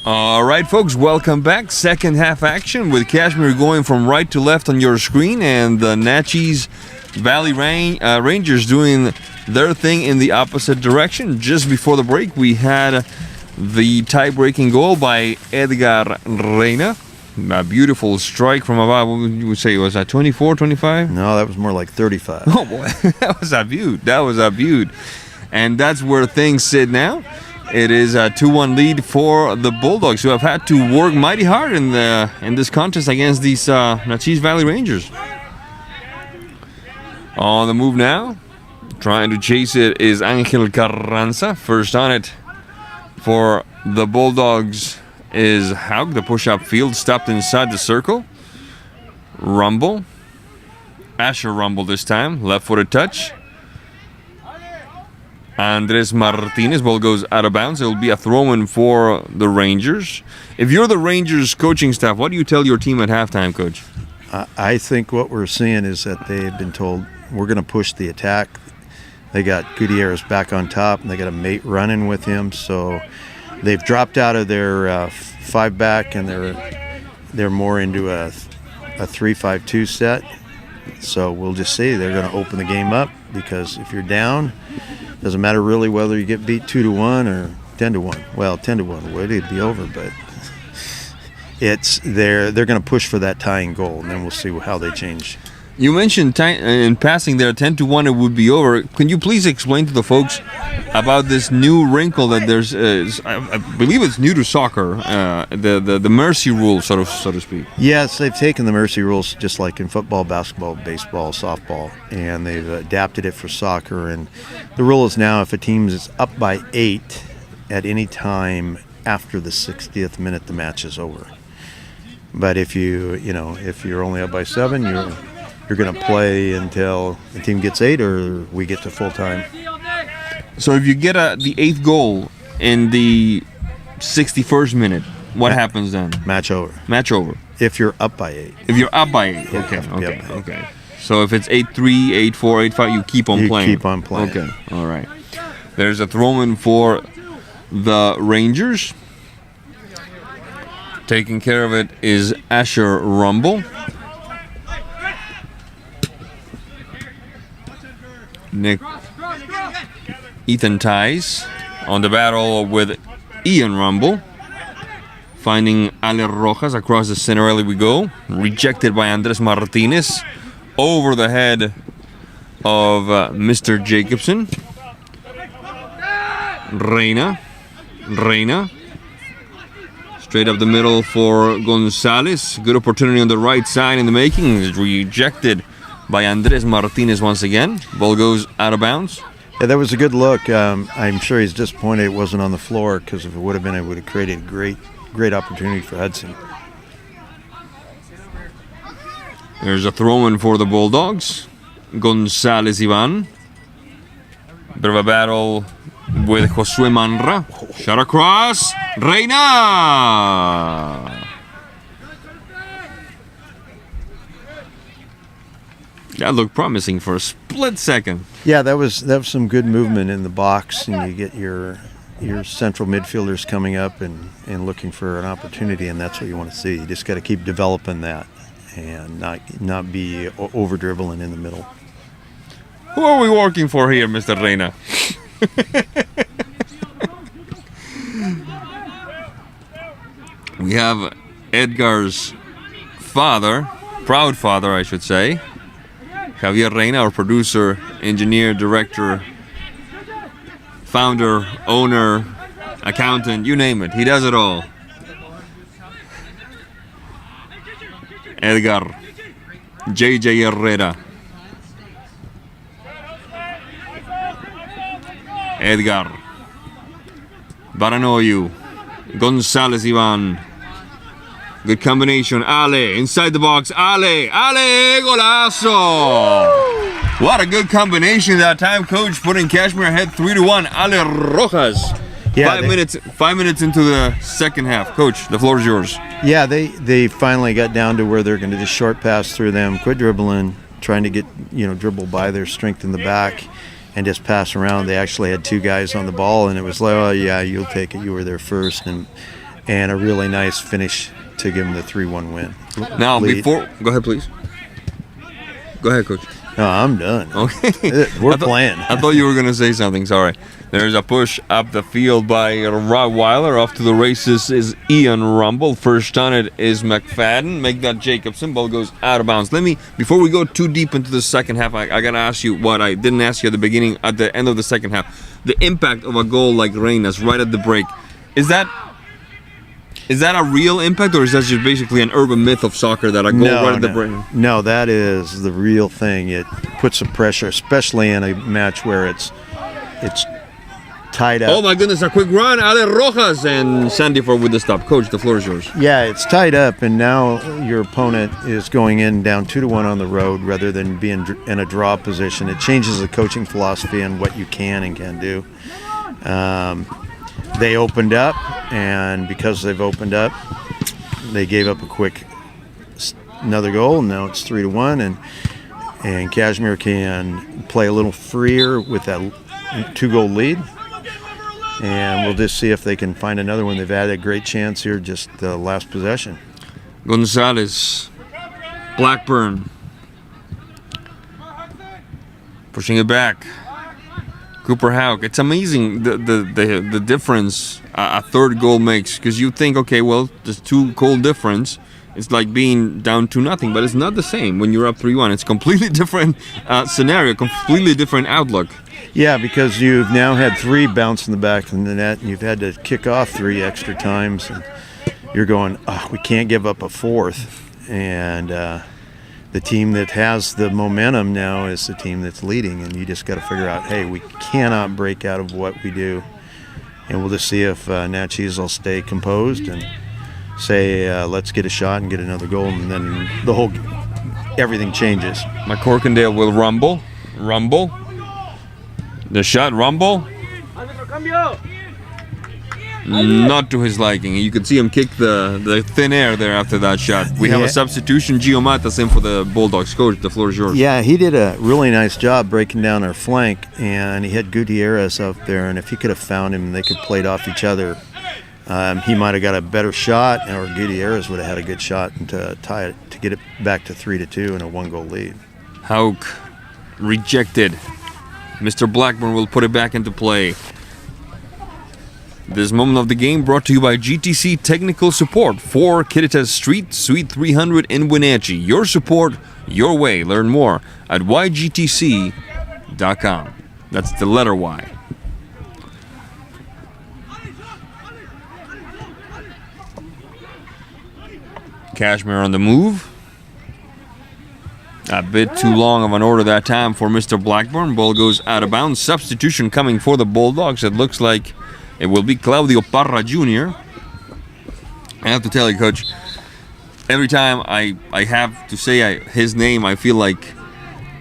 All right, folks, welcome back. Second half action with Cashmere going from right to left on your screen, and the Naches Valley Rangers doing their thing in the opposite direction. Just before the break, we had the tie-breaking goal by Edgar Reina. A beautiful strike from about, what would you say, was that 24, 25? No, that was more like 35. Oh, boy, that was a beaut. And that's where things sit now. It is a 2-1 lead for the Bulldogs, who have had to work mighty hard in this contest against these Naches Valley Rangers. On the move now, trying to chase it is Angel Carranza. First on it for the Bulldogs is Haug. The push-up field stopped inside the circle. Rumble. Asher Rumble this time. Left-footed touch. Andres Martinez. Ball goes out of bounds. It will be a throw-in for the Rangers. If you're the Rangers coaching staff, what do you tell your team at halftime, Coach? I think what we're seeing is that they've been told, we're going to push the attack. They got Gutierrez back on top, and they got a mate running with him, so they've dropped out of their 5-back, and they're more into a 3-5-2 set. So we'll just see. They're going to open the game up, because if you're down, doesn't matter really whether you get beat 2-1 or 10-1. Well, 10-1 would it'd be over, but they're going to push for that tying goal, and then we'll see how they change. You mentioned in passing there 10-1 it would be over. Can you please explain to the folks about this new wrinkle that there's? I believe it's new to soccer, the mercy rule, so to speak. Yes, they've taken the mercy rules just like in football, basketball, baseball, softball, and they've adapted it for soccer. And the rule is now if a team is up by 8 at any time after the 60th minute, the match is over. But if you're only up by 7, you're going to play until the team gets 8 or we get to full time. So if you get the 8th goal in the 61st minute, what happens then? Match over. Match over. If you're up by 8. If you're up by 8. Okay. So if it's 8-3, 8-4, 8-5, you keep on playing. You keep on playing. Okay. All right. There's a throw-in for the Rangers. Taking care of it is Asher Rumble. Ethan Tice on the battle with Ian Rumble. Finding Ale Rojas across the center alley we go. Rejected by Andres Martinez. Over the head of Mr. Jacobson. Reina. Straight up the middle for Gonzalez. Good opportunity on the right side in the making. Is rejected by Andres Martinez once again. Ball goes out of bounds. Yeah, that was a good look. I'm sure he's disappointed it wasn't on the floor, because if it would have been, it would have created a great opportunity for Hudson. There's a throw-in for the Bulldogs. Gonzalez Ivan. Bit of a battle with Josue Manra. Shot across. Reina! That looked promising for a split second. Yeah, that was some good movement in the box, and you get your central midfielders coming up and looking for an opportunity, and that's what you want to see. You just got to keep developing that and not be over dribbling in the middle. Who are we working for here, Mr. Reina? We have Edgar's father, proud father, I should say. Javier Reina, our producer, engineer, director, founder, owner, accountant, you name it. He does it all. Edgar. JJ Herrera. Edgar. Baranoyu. Gonzalez Ivan. Good combination. Ale, inside the box. Ale, golazo! What a good combination that time, Coach, putting Cashmere ahead 3-1. Ale Rojas. Yeah, 5 minutes into the second half. Coach, the floor is yours. Yeah, they finally got down to where they're going to just short pass through them, quit dribbling, trying to get, dribble by their strength in the back and just pass around. They actually had 2 guys on the ball, and it was like, oh, yeah, you'll take it. You were there first. And and a really nice finish to give them the 3-1 win. Now, Lead. go ahead, please. Go ahead, Coach. No, I'm done. Okay. We're playing. I thought you were going to say something. Sorry. There's a push up the field by Rottweiler. Off to the races is Ian Rumble. First on it is McFadden. Make that Jacobson. Ball goes out of bounds. Before we go too deep into the second half, I got to ask you what I didn't ask you at the end of the second half. The impact of a goal like Reina's right at the break. Is that a real impact, or is that just basically an urban myth of soccer that a goal right at the break? No, that is the real thing. It puts some pressure, especially in a match where it's tied up. Oh my goodness, a quick run. Ale Rojas and Sandiford with the stop. Coach, the floor is yours. Yeah, it's tied up, and now your opponent is going in down 2-1 on the road rather than being in a draw position. It changes the coaching philosophy on what you can and can't do. They opened up, and because they've opened up, they gave up another goal. Now it's 3-1, and Cashmere can play a little freer with that 2-goal lead. And we'll just see if they can find another one. They've had a great chance here, just the last possession. Gonzalez, Blackburn, pushing it back. Cooper Houck. It's amazing the difference a third goal makes, because you think, okay, well, there's 2-goal difference. It's like being down 2-0, but it's not the same when you're up 3-1. It's a completely different scenario, completely different outlook. Yeah, because you've now had 3 bounce in the back of the net, and you've had to kick off 3 extra times, and you're going, we can't give up a 4th. And the team that has the momentum now is the team that's leading, and you just got to figure out, hey, we cannot break out of what we do. And we'll just see if Naches will stay composed and say, let's get a shot and get another goal, and then everything changes. McCorkindale will rumble. The shot, Rumble. Not to his liking. You could see him kick the thin air there after that shot. We have a substitution. Gio Matas in for the Bulldogs. Coach, the floor is yours. Yeah, he did a really nice job breaking down our flank, and he had Gutierrez out there, and if he could have found him, they could have played off each other. He might have got a better shot, or Gutierrez would have had a good shot to tie it, to get it back to 3-2 and a 1-goal lead. Houck rejected. Mr. Blackburn will put it back into play. This moment of the game brought to you by GTC Technical Support, 4 Kittitas Street, Suite 300 in Wenatchee. Your support, your way. Learn more at ygtc.com. That's the letter Y. Cashmere on the move. A bit too long of an order that time for Mr. Blackburn. Ball goes out of bounds. Substitution coming for the Bulldogs. It looks like it will be Claudio Parra Jr. I have to tell you, Coach, every time I have to say his name, I feel like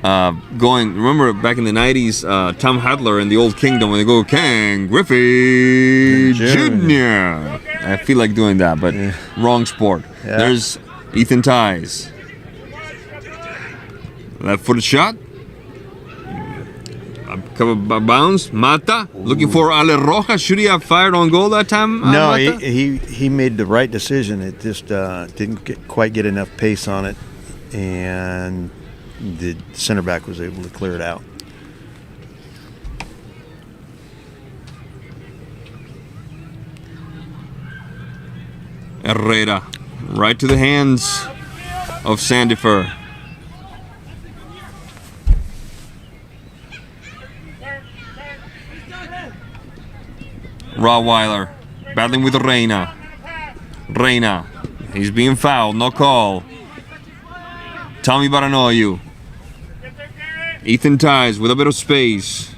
going. Remember back in the 90s, Tom Hadler in the Old Kingdom, when they go, Ken Griffey Jr. I feel like doing that, but wrong sport. Yeah. There's Ethan Ties. Left-footed shot. Cover bounds. Mata looking for Ale Rojas. Should he have fired on goal that time? No, he made the right decision. It just didn't quite get enough pace on it, and the center back was able to clear it out. Herrera, right to the hands of Sandiford. Rottweiler battling with Reina. He's being fouled, no call. Tommy Baranoyu. Ethan Ties with a bit of space.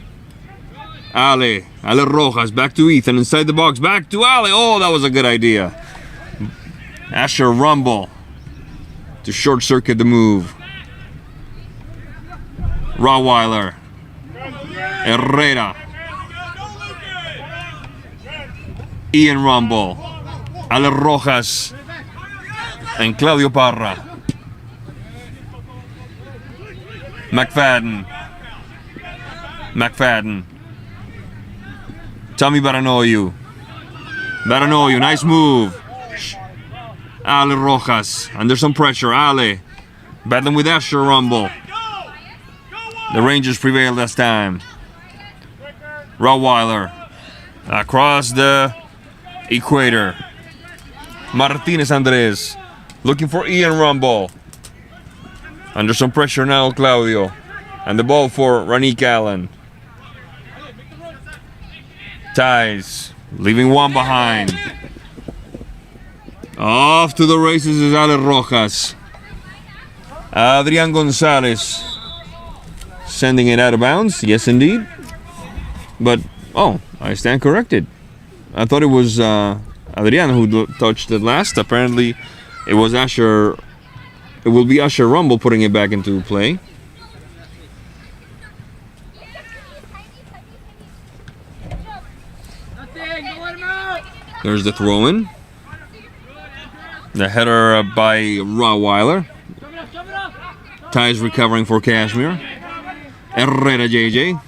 Ale Rojas back to Ethan inside the box, back to Ale. Oh, that was a good idea. Asher Rumble to short circuit the move. Rottweiler. Herrera. Ian Rumble, Ale Rojas, and Claudio Parra. McFadden. Tommy Baranoyu. Baranoio, nice move. Ale Rojas, under some pressure. Ale, battling with Asher Rumble. The Rangers prevail this time. Rottweiler, across the equator. Martinez Andres, looking for Ian Rumble. Under some pressure now, Claudio. And the ball for Ranique Allen. Ties, leaving one behind. Off to the races is Ale Rojas. Adrian Gonzalez sending it out of bounds. Yes, indeed. But, oh, I stand corrected. I thought it was Adrian who touched it last. Apparently, it was Asher. It will be Asher Rumble putting it back into play. There's the throw-in. The header by Rottweiler. Ties recovering for Cashmere. Herrera JJ.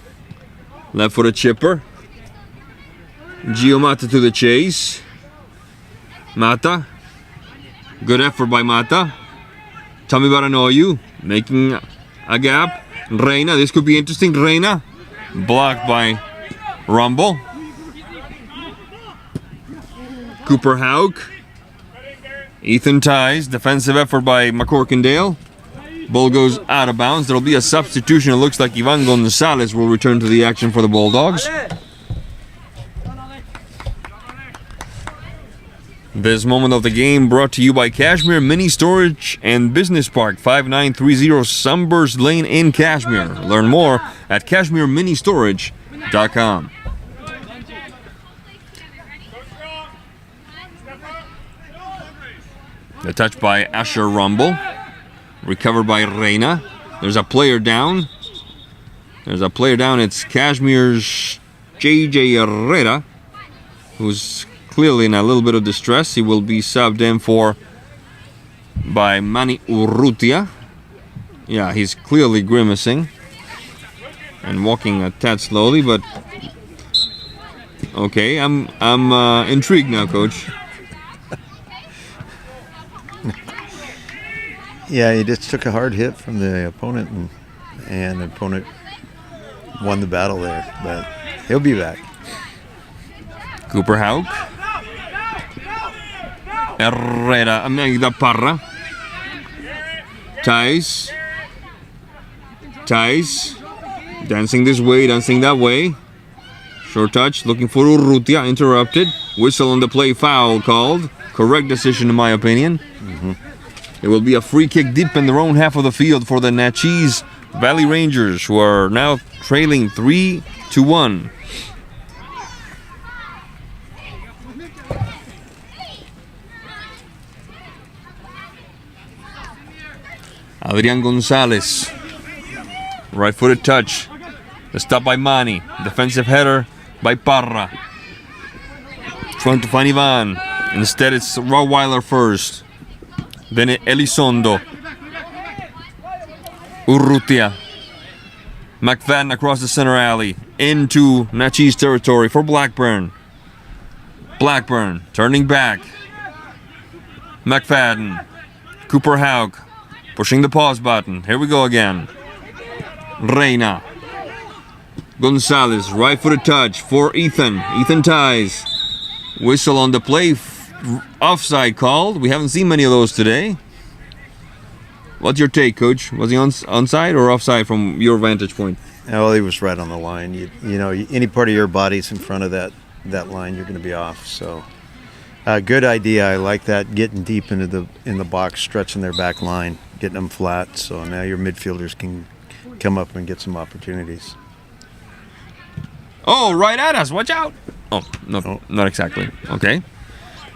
Left-footed chipper. Gio Mata to the chase. Mata. Good effort by Mata. Tommy Baranoio making a gap. Reina, this could be interesting. Reina. Blocked by Rumble. Cooper Hauk. Ethan Ties. Defensive effort by McCorkindale. Ball goes out of bounds. There'll be a substitution. It looks like Ivan Gonzalez will return to the action for the Bulldogs. This moment of the game brought to you by Cashmere Mini Storage and Business Park, 5930 Sunburst Lane in Cashmere. Learn more at cashmereministorage.com. The touch by Asher Rumble. Recovered by Reina. There's a player down. It's Cashmere's JJ Herrera, who's clearly in a little bit of distress. He will be subbed in by Manny Urrutia. Yeah, he's clearly grimacing and walking a tad slowly, but okay, I'm intrigued now, Coach. Yeah, he just took a hard hit from the opponent, and the opponent won the battle there, but he'll be back. Cooper Hauk. Herrera, the Parra. Ties. Dancing this way, dancing that way. Short touch, looking for Urrutia, interrupted. Whistle on the play, foul called. Correct decision in my opinion. It will be a free kick deep in their own half of the field for the Naches Valley Rangers, who are now trailing 3-1. Adrian Gonzalez. Right-footed touch. The stop by Manny. Defensive header by Parra. Trying to find Ivan. Instead, it's Rottweiler first. Then Elizondo. Urrutia. McFadden across the center alley. Into Naches territory for Blackburn. Blackburn turning back. McFadden. Cooper Hauk. Pushing the pause button. Here we go again. Reina. Gonzalez. Right-footed touch for Ethan. Ethan Ties. Whistle on the play. Offside called. We haven't seen many of those today. What's your take, Coach? Was he onside or offside from your vantage point? Well, he was right on the line. You know, any part of your body's in front of that line, you're going to be off. So, good idea. I like that. Getting deep in the box, stretching their back line, getting them flat. So now your midfielders can come up and get some opportunities. Oh, right at us! Watch out! Oh, no, not exactly. Okay.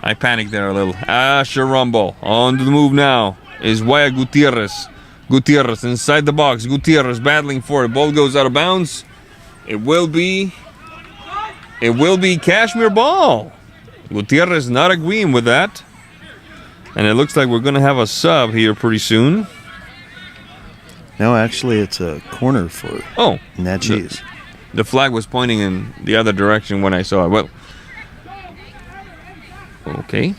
I panicked there a little. Asher Rumble on the move now is Waya Gutierrez. Gutierrez inside the box. Gutierrez battling for it. Ball goes out of bounds. It will be Cashmere ball. Gutierrez not agreeing with that. And it looks like we're going to have a sub here pretty soon. No, actually, it's a corner for Naches. The flag was pointing in the other direction when I saw it. Well, Okay.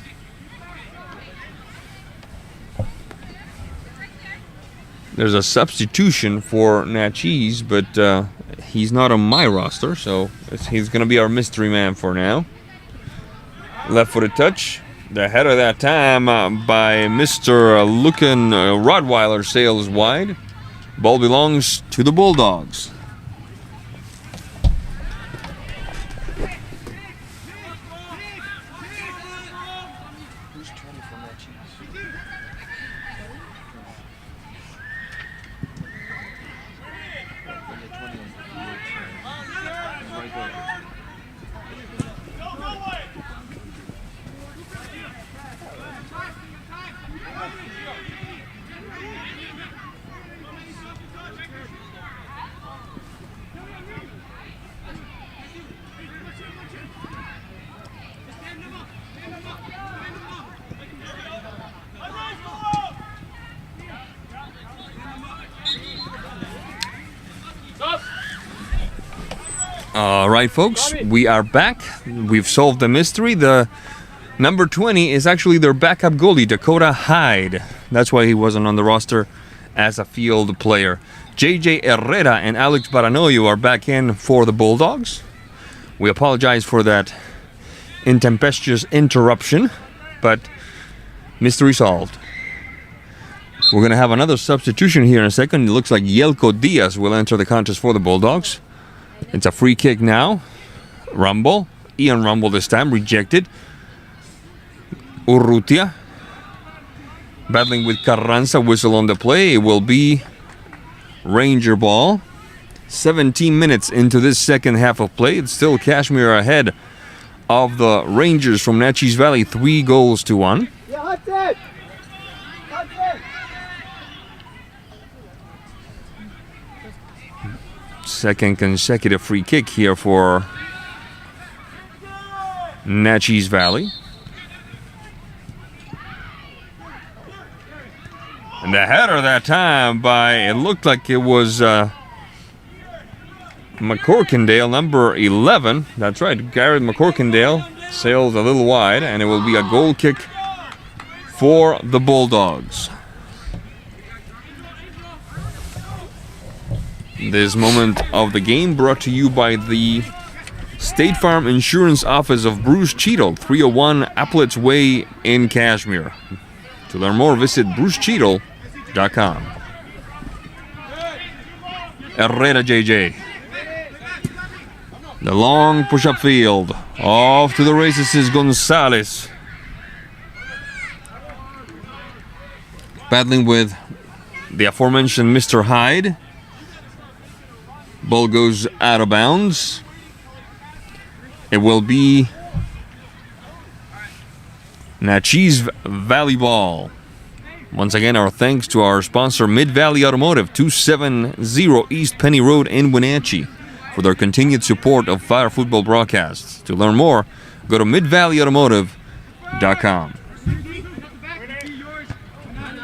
There's a substitution for Naches, but he's not on my roster, so he's going to be our mystery man for now. Left-footed touch. The header that time by Mr. Lucan Rottweiler sails wide. Ball belongs to the Bulldogs. All right, folks, we are back. We've solved the mystery. The number 20 is actually their backup goalie, Dakota Hyde. That's why he wasn't on the roster as a field player. JJ Herrera and Alex Baranoio are back in for the Bulldogs. We apologize for that intempestuous interruption, but mystery solved. We're going to have another substitution here in a second. It looks like Yelko Diaz will enter the contest for the Bulldogs. It's a free kick now. Rumble. Ian Rumble this time. Rejected. Urrutia. Battling with Carranza. Whistle on the play. It will be Ranger ball. 17 minutes into this second half of play. It's still Cashmere ahead of the Rangers from Naches Valley. 3-1. Yeah, that's it. Second consecutive free kick here for Naches Valley. And the header that time by, it looked like it was McCorkindale, number 11. That's right, Garrett McCorkindale sails a little wide, and it will be a goal kick for the Bulldogs. This moment of the game brought to you by the State Farm Insurance Office of Bruce Cheadle, 301 Applets Way in Cashmere. To learn more, visit brucecheadle.com. Herrera JJ. The long push-up field. Off to the races is Gonzalez. Battling with the aforementioned Mr. Hyde. Ball goes out of bounds. It will be Naches Valley ball. Once again, our thanks to our sponsor, Mid-Valley Automotive, 270 East Penny Road in Wenatchee, for their continued support of Fire Football broadcasts. To learn more, go to midvalleyautomotive.com.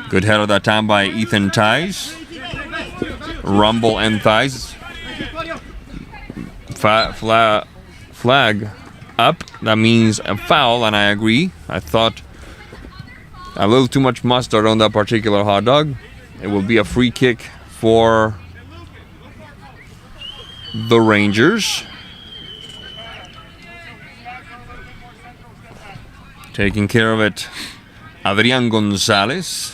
Good header that time by Ethan Tice. Rumble and Thighs. Flag up. That means a foul, and I agree. I thought a little too much mustard on that particular hot dog. It will be a free kick for the Rangers. Taking care of it, Adrian Gonzalez.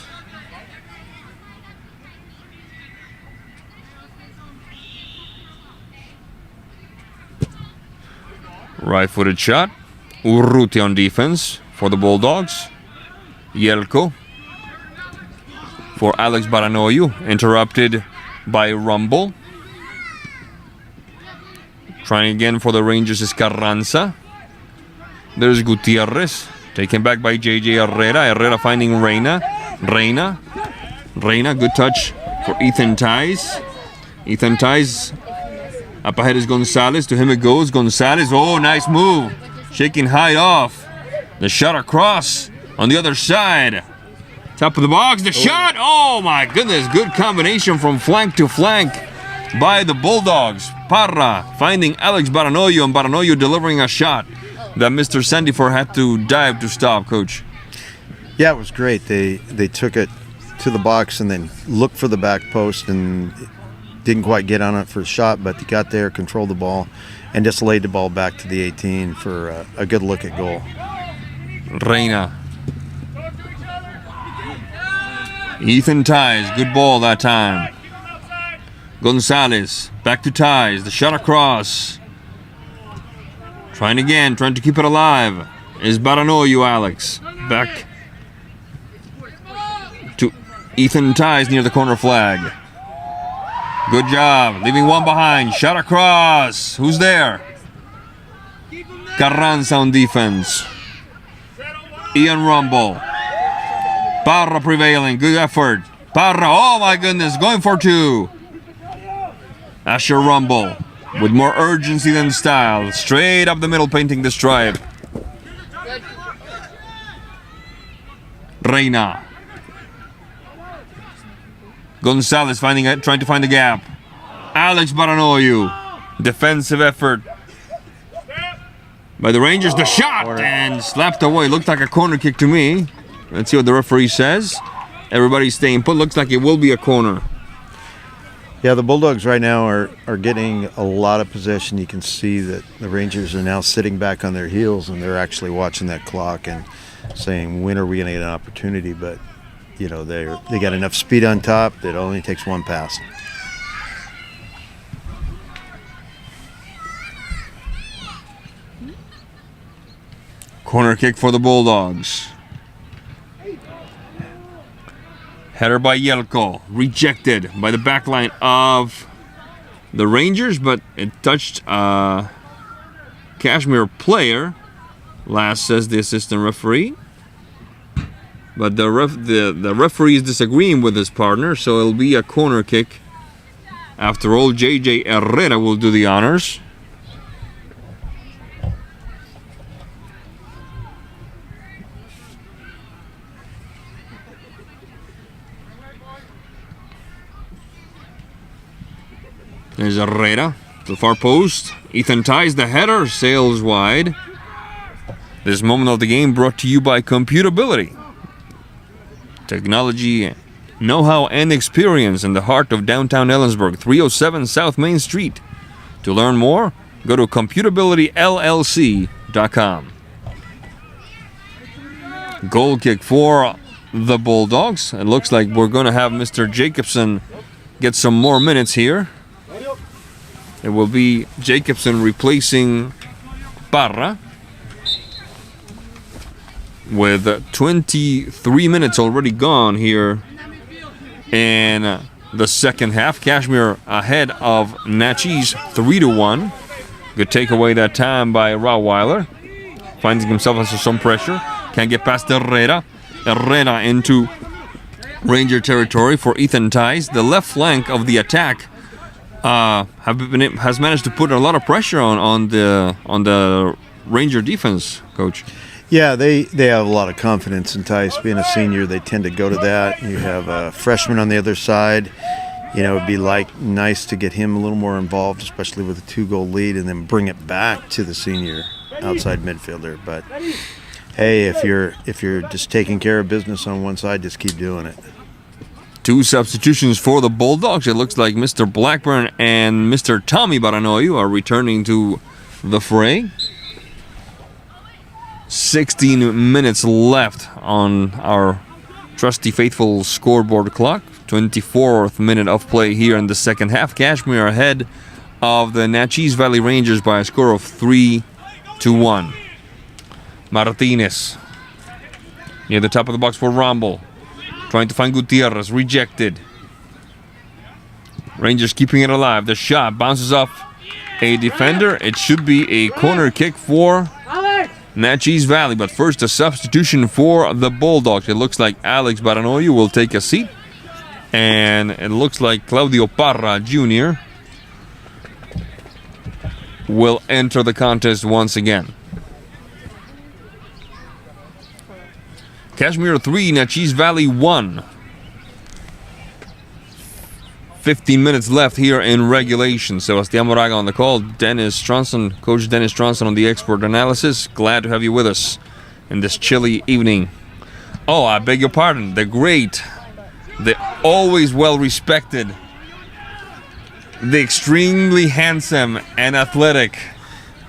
Right-footed shot. Urruti on defense for the Bulldogs. Yelko for Alex Baranoio. Interrupted by Rumble. Trying again for the Rangers is Carranza. There's Gutierrez. Taken back by JJ Herrera. Herrera finding Reina. Reina, good touch for Ethan Tice. Ethan Tice. Up ahead is Gonzalez. To him it goes. Gonzalez. Oh, nice move. Shaking Hyde off. The shot across on the other side. Top of the box. The shot. Oh, my goodness. Good combination from flank to flank by the Bulldogs. Parra finding Alex Baranoio, and Baranoio delivering a shot. that Mr. Sandifer had to dive to stop, Coach. Yeah, it was great. They took it to the box and then looked for the back post and didn't quite get on it for a shot, but they got there, controlled the ball, and just laid the ball back to the 18 for a good look at goal. Reina. Ethan Ties, good ball that time. Gonzalez, back to Ties, the shot across. Trying again, trying to keep it alive. Is Baranoyu, Alex. Back to Ethan Ties near the corner flag. Good job, leaving one behind. Shot across. Who's there? Carranza on defense. Ian Rumble. Parra prevailing, good effort. Parra, oh my goodness, going for two. Asher Rumble with more urgency than style. Straight up the middle, painting the stripe. Reina. Gonzalez trying to find the gap. Alex Baranoyu. Defensive effort by the Rangers. The shot and slapped away. Looked like a corner kick to me. Let's see what the referee says. Everybody's staying put. Looks like it will be a corner. Yeah, the Bulldogs right now are getting a lot of possession. You can see that the Rangers are now sitting back on their heels, and they're actually watching that clock and saying, when are we going to get an opportunity? But, you know, they got enough speed on top that it only takes one pass. Corner kick for the Bulldogs. Header by Yelko, rejected by the back line of the Rangers, but it touched a Cashmere player. Last says the assistant referee. But the referee is disagreeing with his partner, so it'll be a corner kick. After all, JJ Herrera will do the honors. There's Herrera to the far post. Ethan Ties the header, sails wide. This moment of the game brought to you by Computability. Technology, know-how, and experience in the heart of downtown Ellensburg, 307 South Main Street. To learn more, go to ComputabilityLLC.com. Goal kick for the Bulldogs. It looks like we're going to have Mr. Jacobson get some more minutes here. It will be Jacobson replacing Parra with 23 minutes already gone here in the second half. Cashmere ahead of Naches 3-1. Good takeaway that time by Rauweiler. Finding himself under some pressure. Can't get past Herrera. Herrera into Ranger territory for Ethan Ties. The left flank of the attack has managed to put a lot of pressure on the Ranger defense, Coach. Yeah, they have a lot of confidence in Tice. Being a senior, they tend to go to that. You have a freshman on the other side. You know, it'd be nice to get him a little more involved, especially with a 2-goal lead, and then bring it back to the senior outside midfielder. But hey, if you're just taking care of business on one side, just keep doing it. 2 substitutions for the Bulldogs. It looks like Mr. Blackburn and Mr. Tommy Baranoyu are returning to the fray. 16 minutes left on our trusty faithful scoreboard clock. 24th minute of play here in the second half. Cashmere ahead of the Naches Valley Rangers by a score of 3-1. Martinez near the top of the box for Rumble. Trying to find Gutierrez, rejected. Rangers keeping it alive. The shot bounces off a defender. It should be a corner kick for Naches Valley. But first, a substitution for the Bulldogs. It looks like Alex Baranoyu will take a seat. And it looks like Claudio Parra Jr. will enter the contest once again. Cashmere 3, Naches Valley 1. 15 minutes left here in regulation. Sebastián Moraga on the call. Dennis Stronson, Coach Dennis Stronson on the expert analysis. Glad to have you with us in this chilly evening. Oh, I beg your pardon. The great, the always well-respected, the extremely handsome and athletic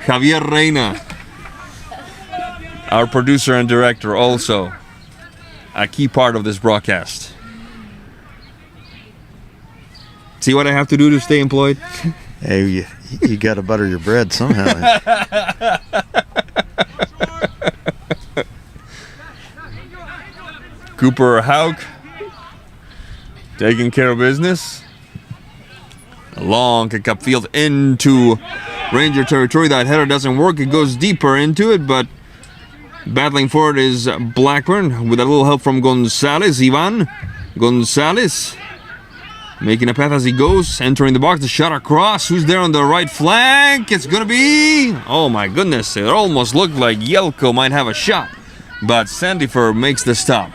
Javier Reina, our producer and director, also a key part of this broadcast. See what I have to do to stay employed? Hey, you got to butter your bread somehow. Cooper Hauk taking care of business. A long kick upfield into Ranger territory. That header doesn't work. It goes deeper into it, but battling for it is Blackburn with a little help from Gonzalez. Ivan Gonzalez making a path as he goes, entering the box. The shot across. Who's there on the right flank? It's going to be... Oh my goodness. It almost looked like Yelko might have a shot, but Sandifer makes the stop.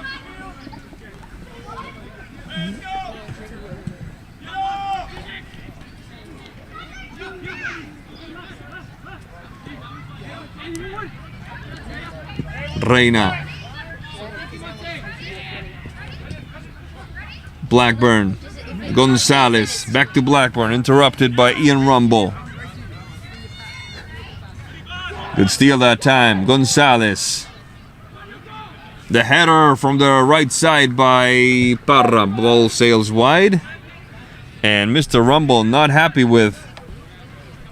Reina. Blackburn. Gonzalez. Back to Blackburn. Interrupted by Ian Rumble. Good steal that time. Gonzalez. The header from the right side by Parra. Ball sails wide. And Mr. Rumble not happy with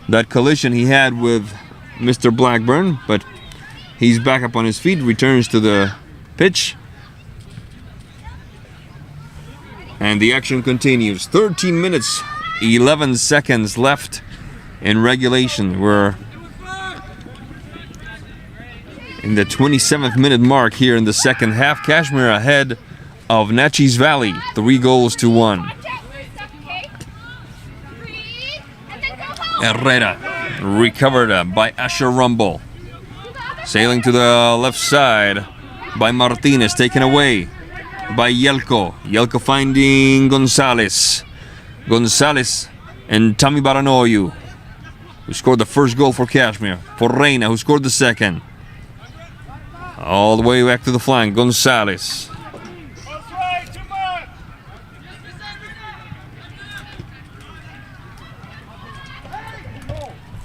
that collision he had with Mr. Blackburn, but he's back up on his feet, returns to the pitch. And the action continues. 13 minutes, 11 seconds left in regulation. We're in the 27th minute mark here in the second half. Cashmere ahead of Naches Valley, 3-1. Herrera recovered by Asher Rumble. Sailing to the left side by Martinez, taken away by Yelko. Yelko finding Gonzalez. Gonzalez and Tommy Baranoyu, who scored the first goal for Cashmere. For Reina, who scored the second. All the way back to the flank, Gonzalez.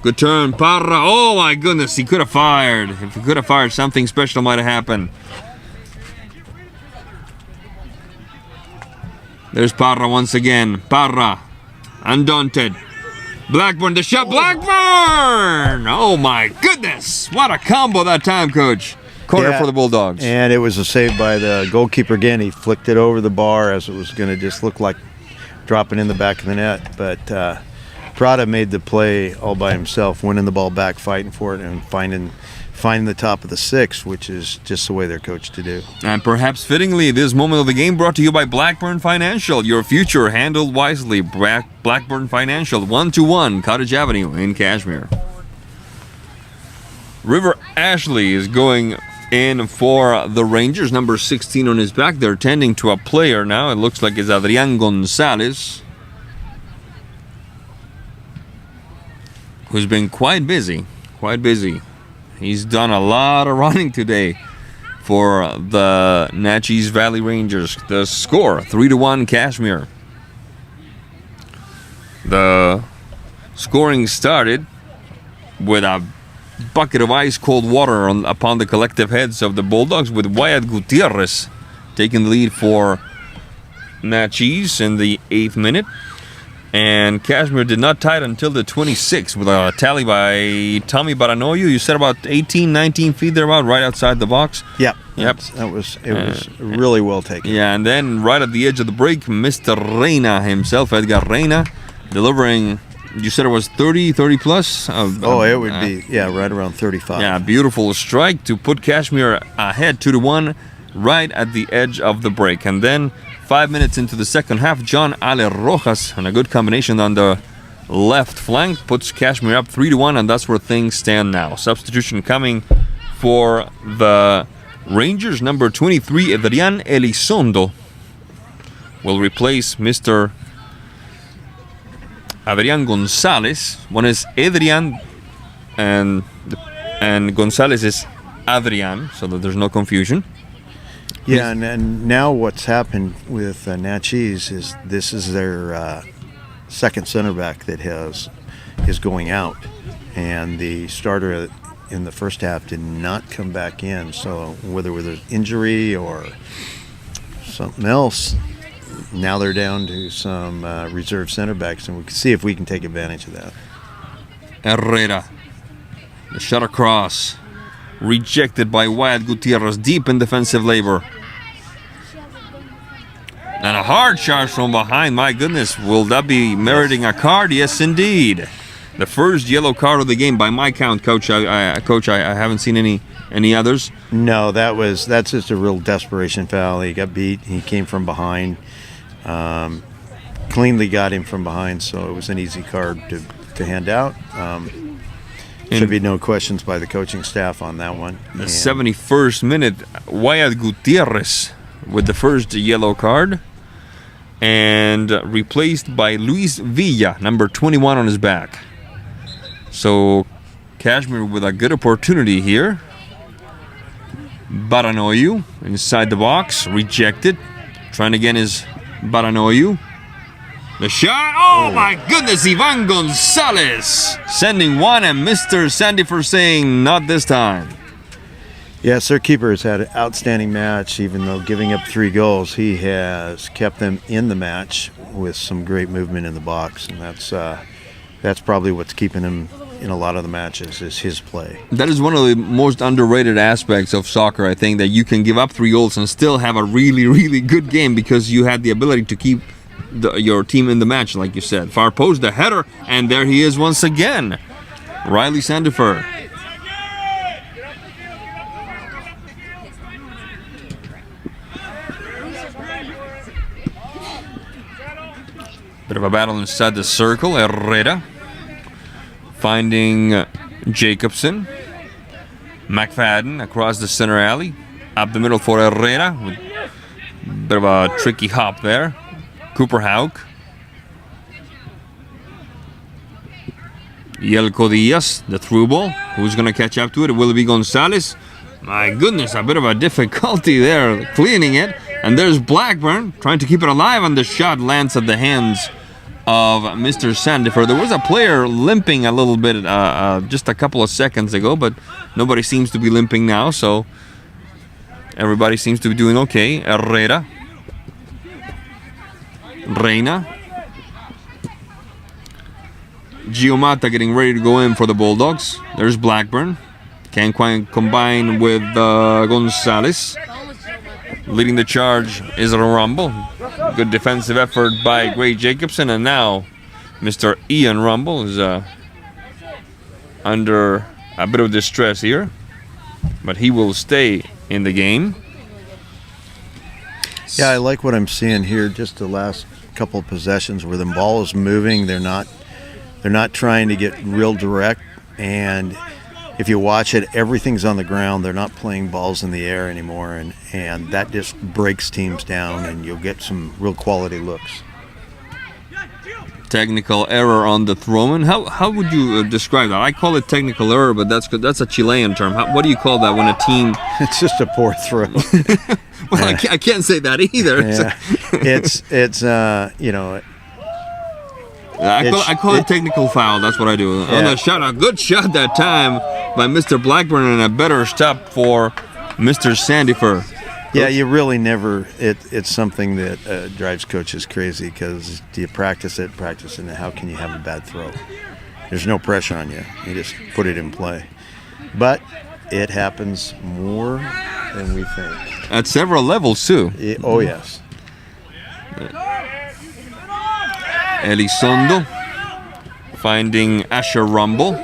Good turn, Parra. Oh my goodness, he could have fired. If he could have fired, something special might have happened. There's Parra once again. Parra, undaunted. Blackburn, the shot. Blackburn! Oh my goodness, what a combo that time, Coach. Corner for the Bulldogs. And it was a save by the goalkeeper again. He flicked it over the bar as it was going to just look like dropping in the back of the net. But Prada made the play all by himself, winning the ball back, fighting for it, and finding the top of the six, which is just the way they're coached to do. And perhaps fittingly, this moment of the game brought to you by Blackburn Financial. Your future handled wisely. Blackburn Financial, 121 Cottage Avenue in Cashmere. River Ashley is going in for the Rangers, number 16 on his back. They're tending to a player now. It looks like it's Adrian Gonzalez, who's been quite busy. He's done a lot of running today for the Naches Valley Rangers. The score, 3-1 Cashmere. The scoring started with a bucket of ice-cold water upon the collective heads of the Bulldogs, with Wyatt Gutierrez taking the lead for Naches in the 8th minute. And Cashmere did not tie it until the 26th with a tally by Tommy Baranoyu. You said about 18, 19 feet there, about right outside the box. Yep. It was really well taken. Yeah, and then right at the edge of the break, Mr. Reina himself, Edgar Reina, delivering, you said it was 30 plus? It would be, right around 35. Yeah, beautiful strike to put Cashmere ahead 2-1 right at the edge of the break. And then 5 minutes into the second half, John Ale Rojas, and a good combination on the left flank, puts Cashmere up 3-1, and that's where things stand now. Substitution coming for the Rangers. Number 23, Adrian Elizondo, will replace Mr. Adrian Gonzalez. One is Adrian, and Gonzalez is Adrian, so that there's no confusion. Yeah, and now what's happened with Naches is this is their second center back that is going out, and the starter in the first half did not come back in. So whether with an injury or something else, now they're down to some reserve center backs, and we can see if we can take advantage of that. Herrera, the shot across, rejected by Wyatt Gutierrez, deep in defensive labor. And a hard charge from behind. My goodness, will that be meriting a card? Yes, indeed. The first yellow card of the game by my count, Coach. I haven't seen any others. No, that's just a real desperation foul. He got beat. He came from behind. Cleanly got him from behind, so it was an easy card to hand out. Should be no questions by the coaching staff on that one. The 71st minute, Wyatt Gutierrez with the first yellow card, and replaced by Luis Villa, number 21 on his back. So Cashmere with a good opportunity here. Baranoyu inside the box, rejected. Trying again is Baranoyu. The shot, oh my goodness, Ivan Gonzalez sending one, and Mr. Sandifer saying not this time. Yes, their keeper has had an outstanding match. Even though giving up 3 goals, he has kept them in the match with some great movement in the box, and that's probably what's keeping him in a lot of the matches is his play. That is one of the most underrated aspects of soccer, I think, that you can give up 3 goals and still have a really, really good game because you had the ability to keep your team in the match, like you said. Far post, the header, and there he is once again. Riley Sandifer. Bit of a battle inside the circle. Herrera finding Jacobson. McFadden across the center alley. Up the middle for Herrera. Bit of a tricky hop there. Cooper Houck. Yelko Diaz, the through ball. Who's going to catch up to it? Will it be Gonzalez? My goodness, a bit of a difficulty there cleaning it. And there's Blackburn trying to keep it alive, and the shot lands at the hands of Mr. Sandifer. There was a player limping a little bit just a couple of seconds ago, but nobody seems to be limping now, so everybody seems to be doing okay. Herrera. Reina. Giammatta getting ready to go in for the Bulldogs. There's Blackburn. Can't quite combine with Gonzalez. Leading the charge is Rumble. Good defensive effort by Gray Jacobson. And now Mr. Ian Rumble is under a bit of distress here. But he will stay in the game. Yeah, I like what I'm seeing here. Just the last couple of possessions where the ball is moving. They're not trying to get real direct, and if you watch it, everything's on the ground. They're not playing balls in the air anymore, and that just breaks teams down, and you'll get some real quality looks. Technical error on the throw-in. How would you describe that? I call it technical error, but that's a Chilean term. What do you call that when a team? It's just a poor throw. Well, I can't say that either. Yeah. It's you know. I call it technical foul. That's what I do. Yeah. On the shot, a good shot that time by Mr. Blackburn, and a better stop for Mr. Sandifer. Yeah, you really never. It's something that drives coaches crazy because do you practice it, and how can you have a bad throw? There's no pressure on you. You just put it in play. But it happens more than we think. At several levels too. Oh yes. Elizondo finding Asher Rumble.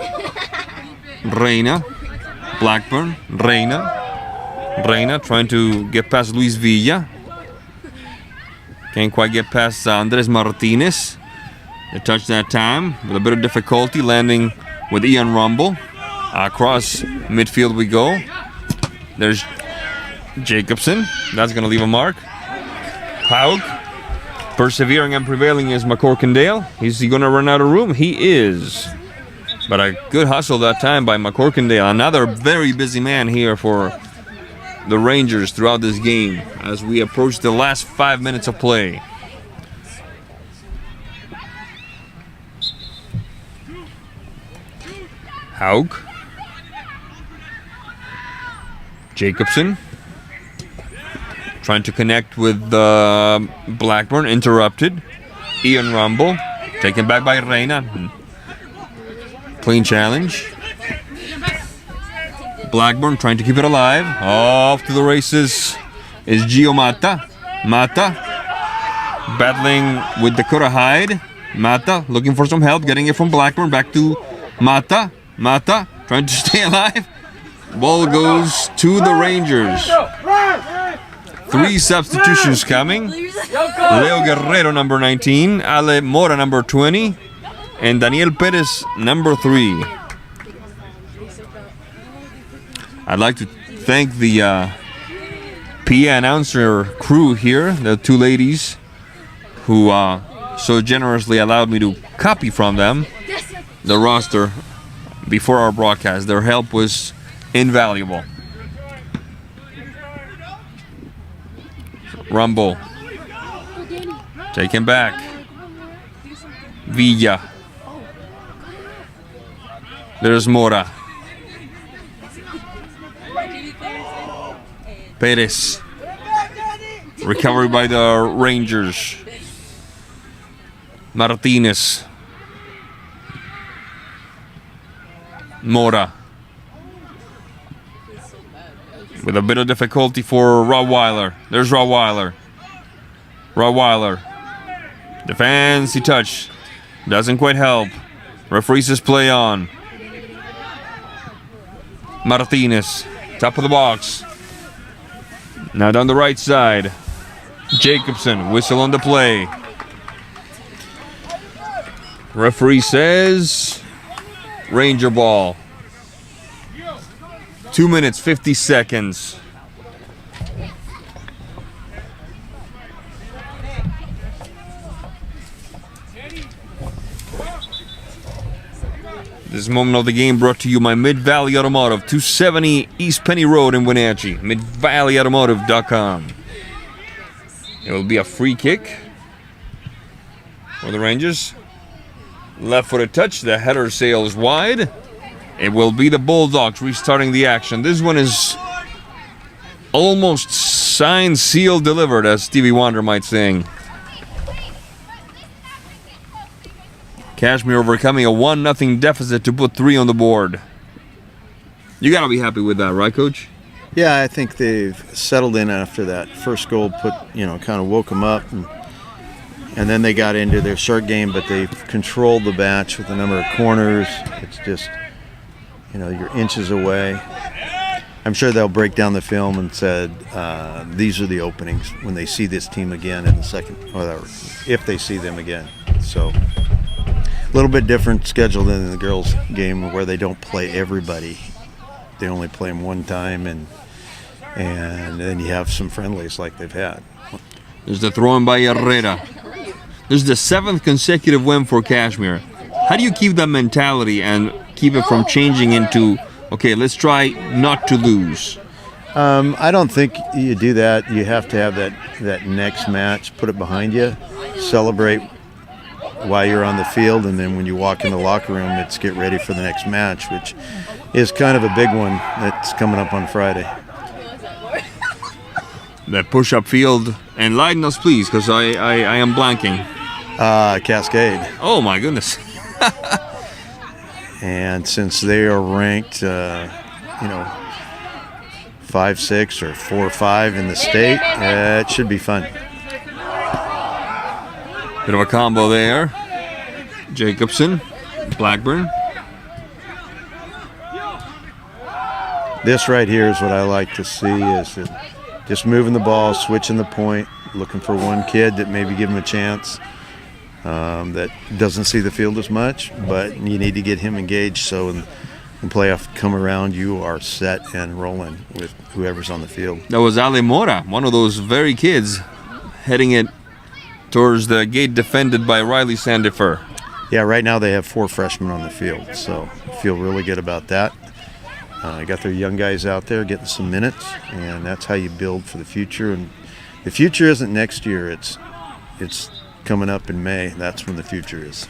Reina. Blackburn. Reina trying to get past Luis Villa. Can't quite get past Andres Martinez. The touch that time with a bit of difficulty, landing with Ian Rumble. Across midfield we go. There's Jacobson. That's going to leave a mark. Haug Persevering and prevailing is McCorkindale. Is he going to run out of room? He is. But a good hustle that time by McCorkindale. Another very busy man here for the Rangers throughout this game as we approach the last 5 minutes of play. Haug. Jacobson. Trying to connect with Blackburn. Interrupted. Ian Rumble. Taken back by Reina. Clean challenge. Blackburn trying to keep it alive. Off to the races is Gio Mata. Mata battling with Dakota Hyde. Mata looking for some help. Getting it from Blackburn. Back to Mata. Mata trying to stay alive. Ball goes to the Rangers. 3 substitutions coming. Leo Guerrero, number 19. Ale Mora, number 20. And Daniel Perez, number 3. I'd like to thank the PA announcer crew here, the 2 ladies who so generously allowed me to copy from them the roster before our broadcast. Their help was invaluable. Rumble. Taken back. Villa. There's Mora. Perez. Recovery by the Rangers. Martinez. Mora. With a bit of difficulty for Rottweiler. There's Rottweiler. Rottweiler. The fancy touch. Doesn't quite help. Referee says play on. Martinez. Top of the box. Now down the right side. Jacobson. Whistle on the play. Referee says Ranger ball. 2 minutes, 50 seconds. This moment of the game brought to you by Mid-Valley Automotive, 270 East Penny Road in Wenatchee. MidValleyAutomotive.com. It will be a free kick for the Rangers. Left-footed touch. The header sails wide. It will be the Bulldogs restarting the action. This one is almost signed, sealed, delivered, as Stevie Wonder might sing. Cashmere overcoming a 1-0 deficit to put 3 on the board. You got to be happy with that, right, Coach? Yeah, I think they've settled in after that first goal. Kind of woke them up, and then they got into their short game. But they've controlled the match with a number of corners. It's just, you're inches away. I'm sure they'll break down the film and said these are the openings when they see this team again in the second, or if they see them again. So a little bit different schedule than in the girls' game where they don't play everybody. They only play them one time, and then you have some friendlies like they've had. There's the throw-in by Herrera. There's the 7th consecutive win for Cashmere. How do you keep that mentality and keep it from changing into, okay, let's try not to lose? I don't think you do that. You have to have that next match, put it behind you, celebrate while you're on the field, and then when you walk in the locker room, it's get ready for the next match, which is kind of a big one that's coming up on Friday. That push-up field, enlighten us, please, because I am blanking. Cascade. Oh, my goodness. And since they are ranked, 5-6 or 4-5 in the state, it should be fun. Bit of a combo there. Jacobson, Blackburn. This right here is what I like to see, is that just moving the ball, switching the point, looking for one kid that maybe give him a chance that doesn't see the field as much, but you need to get him engaged so when playoff come around, you are set and rolling with whoever's on the field. That was Ale Mora, one of those very kids heading it towards the gate defended by Riley Sandifer. Yeah, right now they have 4 freshmen on the field, so I feel really good about that. Got their young guys out there getting some minutes, and that's how you build for the future. And the future isn't next year; it's coming up in May. That's when the future is.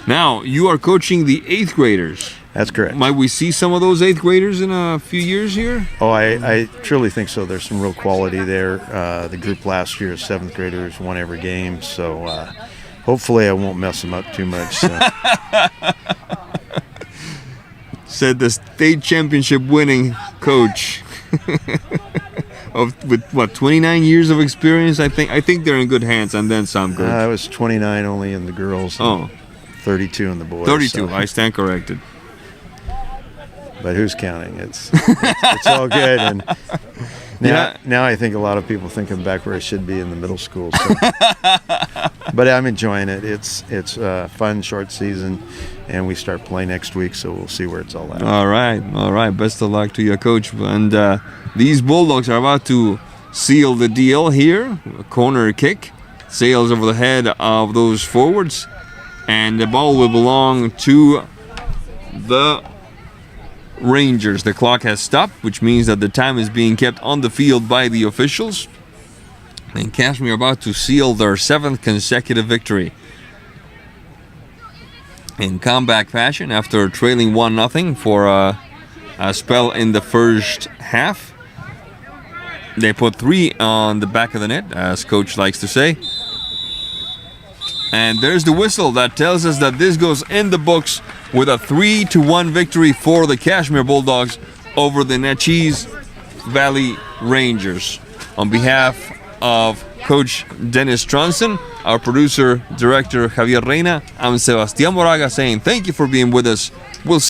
Now, you are coaching the 8th graders. That's correct. Might we see some of those 8th graders in a few years here? Oh, I truly think so. There's some real quality there. The group last year, 7th graders, won every game, so hopefully I won't mess them up too much. So. Said the state championship winning coach with what, 29 years of experience. I think they're in good hands, and then some. Coach. I was 29 only in the girls. Oh, 32 in the boys. 32. So. I stand corrected. But who's counting? It's all good. And now I think a lot of people think I'm back where I should be in the middle school. So. But I'm enjoying it. It's a fun, short season, and we start playing next week, so we'll see where it's all at. All right. Best of luck to your coach. And these Bulldogs are about to seal the deal here. A corner kick sails over the head of those forwards, and the ball will belong to the Rangers. The clock has stopped, which means that the time is being kept on the field by the officials. And Cashmere about to seal their 7th consecutive victory. In comeback fashion, after trailing 1-0 for a spell in the first half, they put 3 on the back of the net, as coach likes to say. And there's the whistle that tells us that this goes in the books with a 3-1 victory for the Cashmere Bulldogs over the Naches Valley Rangers. On behalf of Coach Dennis Tronson, our producer, director Javier Reina, I'm Sebastián Moraga saying thank you for being with us. We'll